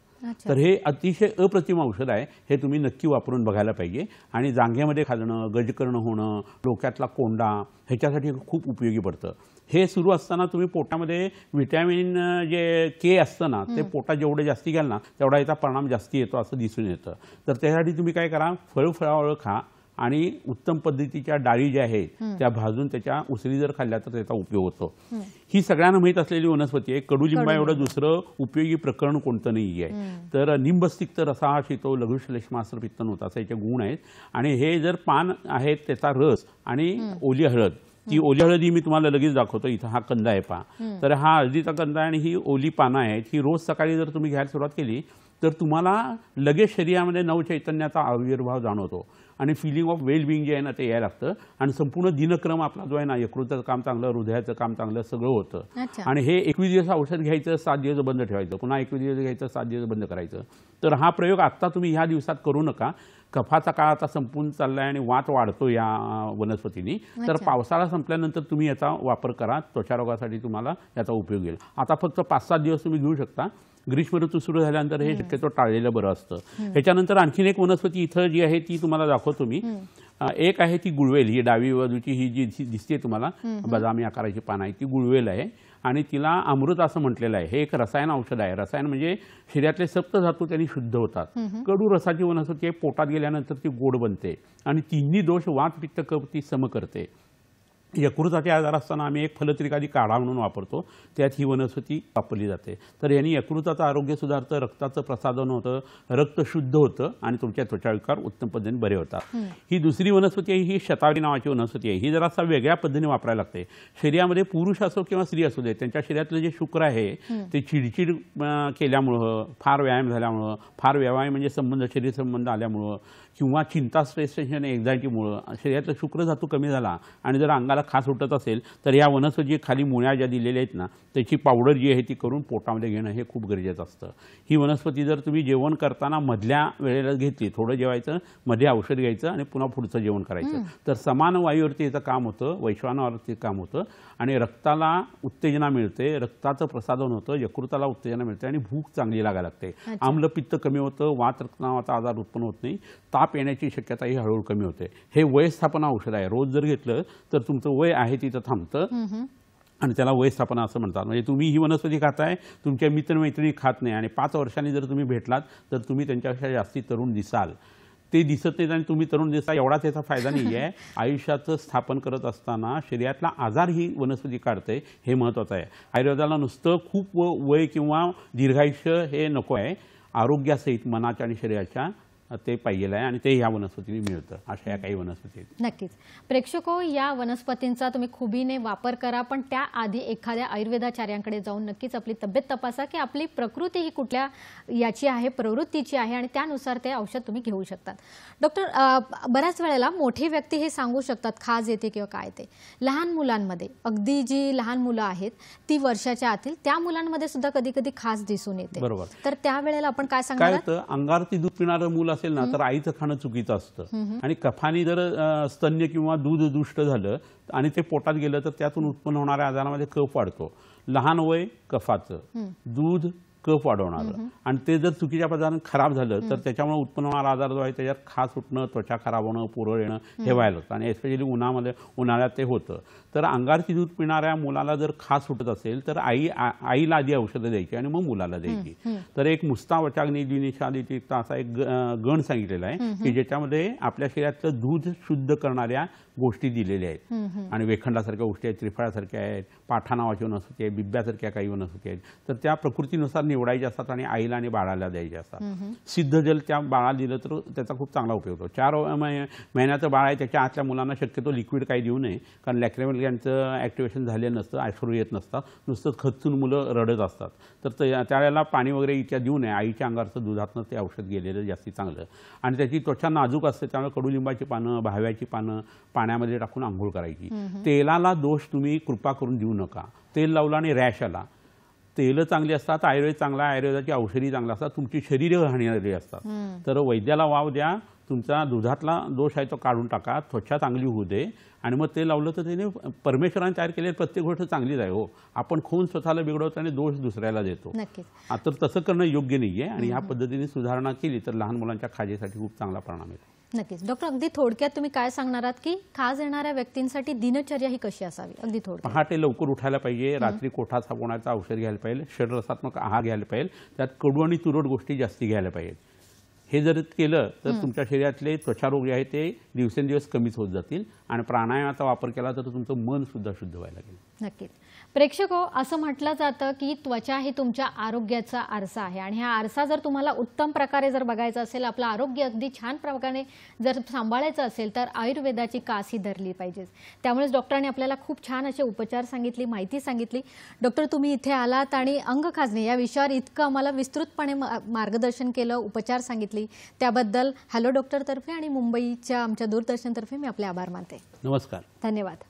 तर हे अतिशय अप्रतिम औषध आहे, हे तुम्ही नक्की वापरून बघायला पाहिजे. आणि जांघेमध्ये खाजणं, गजकर्ण होणं, डोक्यातला कोंडा ह्याच्यासाठी खूप उपयोगी पडतं. हे सुरू असताना तुम्ही पोटामध्ये व्हिटॅमिन जे के असतं ना ते पोटात जेवढं जास्ती घ्याल ना तेवढा याचा परिणाम जास्ती येतो असं दिसून येतं. तर त्यासाठी तुम्ही काय करा, फळफळावळ खा आणि उत्तम पद्धतीच्या डाळी ज्या आहेत त्या भाजून त्याच्या उसळी जर खाल्ल्या तर त्याचा उपयोग होतो. ही सगळ्यांना माहीत असलेली वनस्पती आहे. कडुलिंबा एवढं दुसरं उपयोगी प्रकरण कोणतं नाही आहे. तर निंबस्तिक्त रसा शितो लघुश्लेष्मास्त्र पित्तनोता असे याचे गुण आहेत. आणि हे जर पान आहेत त्याचा रस आणि ओली हळद, ती ओली हळद ही मी तुम्हाला लगेच दाखवतो. इथं हा कंदा आहे पहा. तर हा हळदीचा कंदा आणि ही ओली पानं आहेत, ही रोज सकाळी जर तुम्ही घ्यायला सुरुवात केली तर तुम्हाला लगेच शरीरामध्ये नवचैतन्याचा आविर्भाव जाणवतो आणि फिलिंग ऑफ वेल बिंग जे आहे ना ते यायला लागतं आणि संपूर्ण दिनक्रम आपला जो आहे ना यकृताचं काम चांगलं, हृदयाचं काम चांगलं सगळं होतं. आणि हे 21 दिवस औषध घ्यायचं, 7 दिवस बंद ठेवायचं, पुन्हा 21 दिवस घ्यायचं, 7 दिवस बंद करायचं. तर हा प्रयोग आत्ता तुम्ही ह्या दिवसात करू नका. कफाचा काळ आता संपून चाललाय आणि वात वाढतो या वनस्पतीने. तर पावसाळा संपल्यानंतर तुम्ही याचा वापर करा, त्वचारोगासाठी तुम्हाला याचा उपयोग येईल. आता फक्त 5-7 दिवस तुम्ही घेऊ शकता. ग्रीष्म ऋतू सुरू झाल्यानंतर हे शक्यतो टाळलेलं बरं असतं. ह्याच्यानंतर आणखीन एक वनस्पती इथं जी आहे ती तुम्हाला दाखवतो मी. एक आहे ती गुळवेल, ही डावी बाजूची ही जी दिसते तुम्हाला बदामी आकाराची पानं आहे ती गुळवेल आहे आणि तिला अमृत असं म्हटलेलं आहे. हे एक रसायन औषध आहे. रसायन म्हणजे शरीरातले सप्तधातू त्यांनी शुद्ध होतात. कडू रसाची वनस्पती आहे, पोटात गेल्यानंतर ती गोड बनते आणि तिन्ही दोष वात पित्त कफ ती सम करते. यकृताचे आजार असताना आम्ही एक फलत्रिकादी काढा म्हणून वापरतो, त्यात ही वनस्पती वापरली जाते. तर यांनी यकृताचं आरोग्य सुधारतं, रक्ताचं प्रसादन होतं, रक्त शुद्ध होतं आणि तुमच्या त्वचाविकार उत्तम पद्धतीने बरे होतात. ही दुसरी वनस्पती आहे, ही शतावरी नावाची वनस्पती आहे. ही जरासा वेगळ्या पद्धतीने वापरायला लागते. शरीरामध्ये पुरुष असो किंवा स्त्री असू दे, त्यांच्या शरीरातलं जे शुक्र आहे ते चिडचिड केल्यामुळं, फार व्यायाम झाल्यामुळं, फार व्यायाम म्हणजे संबंध शरीर संबंध आल्यामुळं किंवा चिंता स्ट्रेस टेन्शन एन्झायटीमुळं शरीरातलं शुक्र धातू कमी झाला आणि जर अंगाला खास उठत असेल तर या वनस्पती खाली मुळ्या ज्या दिलेल्या आहेत ना त्याची पावडर जी आहे ती करून पोटामध्ये घेणं हे खूप गरजेचं असतं. ही वनस्पती जर तुम्ही जेवण करताना मधल्या वेळेला घेतली, थोडं जेवायचं, मध्ये औषध घ्यायचं आणि पुन्हा पुढचं जेवण करायचं, तर समान वायूवरती याचं काम होतं, वैश्वानवावरती काम होतं आणि रक्ताला उत्तेजना मिळते, रक्ताचं प्रसादन होतं, यकृताला उत्तेजना मिळते आणि भूक चांगली लागायला लागते. आम्ल पित्त कमी होतं, वात रक्तनावाचा आजार उत्पन्न होत नाही, ताप येण्याची शक्यता ही हळूहळू कमी होते. हे वयस्थापना औषध आहे. रोज जर घेतलं तर तुमचं वय आहे तिथं थांबतं आणि त्याला वयस्थापना असं म्हणतात. म्हणजे तुम्ही ही वनस्पती खाताय, तुमच्या मित्रमैत्रिणी खात नाही आणि 5 वर्षांनी जर तुम्ही भेटलात तर तुम्ही त्यांच्यापेक्षा जास्ती तरुण दिसाल. ते दिसत नाहीत आणि तुम्ही तरुण दिसा एवढा त्याचा फायदा नाही आहे. आयुष्याचं स्थापन करत असताना शरीरातला आजार ही वनस्पती काढते, हे महत्त्वाचं आहे. आयुर्वेदाला नुसतं खूप वय किंवा दीर्घायुष्य हे नको आहे, आरोग्यासहित मनाच्या आणि शरीराच्या ते पाहिजे आहे आणि ते ह्या वनस्पतीने मिळतं. अशा या काही वनस्पती आहेत. नक्कीच प्रेक्षको, या वनस्पतींचा तुम्ही खुबीने वापर करा, पण त्याआधी एखाद्या आयुर्वेदाचार्यांकडे जाऊन नक्कीच आपली तब्येत तपासा की आपली प्रकृती ही कुठल्या याची आहे, प्रवृत्तीची आहे आणि त्यानुसार ते औषध तुम्ही घेऊ शकतात. डॉक्टर, बऱ्याच वेळेला मोठी व्यक्ती हे सांगू शकतात खाज येते किंवा काय ते, लहान मुलांमध्ये, अगदी जी लहान मुलं आहेत ती वर्षाच्या आतील, त्या मुलांमध्ये सुद्धा कधी कधी खाज दिसून येते. बरोबर. तर त्यावेळेला आपण काय सांगणार? काय होतं, अंगारती दूध पिणारं मूल असेल ना तर आईचं खाणं चुकीचं असतं आणि कफानी जर स्तन्य किंवा दूध दुष्ट झालं आणि ते पोटात गेलं तर त्यातून उत्पन्न होणाऱ्या आजारामध्ये कफ वाढतो. लहान वय कफाचं, दूध कफ वाढवणारं आणि ते जर चुकीच्या पदार्थाने खराब झालं तर त्याच्यामुळे उत्पन्न होणारा आजार जो आहे त्याच्यात खास उठणं, त्वचा खराब होणं, पुरळ येणं हे व्हायला लागतं आणि एस्पेशली उन्हाळ्यात ते होतं. तर अंगारची दूध पिणाऱ्या मुलाला जर खास उठत असेल तर आईला आधी औषधं द्यायची आणि मग मुलाला द्यायची. तर एक मुस्तावचाग्नी द्विनिषादितिक्त असा एक गण सांगितलेला आहे की ज्याच्यामध्ये आपल्या शरीरातलं दूध शुद्ध करणाऱ्या गोष्टी दिलेल्या आहेत आणि वेखंडासारख्या गोष्टी आहेत, त्रिफळासारख्या आहेत, पाठा नावाची वनस्पती आहे, बिब्यासारख्या काही वनस्पती आहेत. तर त्या प्रकृतीनुसार निवडायच्या असतात आणि आईला आणि बाळाला द्यायच्या असतात. सिद्ध जल त्या बाळाला दिलं तर त्याचा खूप चांगला उपयोग होतो. 4 महिन्याचं बाळ आहे त्याच्या आतल्या मुलांना शक्यतो लिक्विड काही देऊ नये, कारण लॅक्रिमल ग्लँडचं ॲक्टिव्हेशन झालेलं नसतं, अश्रू येत नसतात, नुसतं खचून मुलं रडत असतात. तर त्यावेळेला पाणी वगैरे इतक्या देऊ नये. आईच्या अंगारचं दुधातनं ते औषध गेलेलं जास्ती चांगलं आणि त्याची त्वचा नाजूक असते, त्यामुळे कडुलिंबाची पानं, भाव्याची पानं पाण्यामध्ये टाकून आंघोळ करायची. तेलाला दोष तुम्ही कृपा करून देऊ नका. तेल लावलं आणि रॅश आला, तेलं चांगली असतात, आयुर्वेद चांगला, आयुर्वेदाची औषधी चांगली असतात, तुमची शरीरं हानिणारी असतात. तर वैद्याला वाव द्या, तुमचा दुधातला दोष आहे तो काढून टाका, त्वचा चांगली होऊ दे आणि मग ते लावलं तर त्याने परमेश्वराने तयार केलेली प्रत्येक गोष्ट चांगलीच आहे. हो, आपण खून स्वतःला बिघडवतो आणि दोष दुसऱ्याला देतो. तर तसं करणं योग्य नाही आहे आणि ह्या पद्धतीने सुधारणा केली तर लहान मुलांच्या खाजेसाठी खूप चांगला परिणाम येतो. नक्कीच. डॉक्टर, अगदी थोडक्यात तुम्ही काय सांगणार आहात की खाज येणाऱ्या व्यक्तींसाठी दिनचर्या ही कशी असावी? अगदी थोडक्यात. पहाटे लवकर उठायला पाहिजे, रात्री कोठा सापवण्याचं औषध घ्यायला पाहिजे, षड्रसात्मक आहार घ्यायला पाहिजे, त्यात कडू आणि तुरट गोष्टी जास्ती घ्यायला पाहिजेत. हे जर केलं तर तुमच्या शरीरातले त्वचारोग जे आहेत ते दिवसेंदिवस कमीच होत जातील आणि प्राणायामाचा वापर केला तर तुमचं मन सुद्धा शुद्ध व्हायला लागेल. नक्कीच. प्रेक्षको, असं म्हटलं जातं की त्वचा ही तुमच्या आरोग्याचा आरसा आहे आणि हा आरसा जर तुम्हाला उत्तम प्रकारे जर बघायचा असेल, आपलं आरोग्य अगदी छान प्रकारे जर सांभाळायचं असेल तर आयुर्वेदाची कास ही धरली पाहिजे. त्यामुळेच डॉक्टरांनी आपल्याला खूप छान असे उपचार सांगितले, माहिती सांगितली. डॉक्टर, तुम्ही इथे आलात आणि अंग खाजणे या विषयावर इतकं आम्हाला विस्तृतपणे मार्गदर्शन केलं, उपचार सांगितली, त्याबद्दल हॅलो डॉक्टर तर्फे आणि मुंबईच्या आमच्या दूरदर्शनतर्फे मी आपले आभार मानते. नमस्कार. धन्यवाद.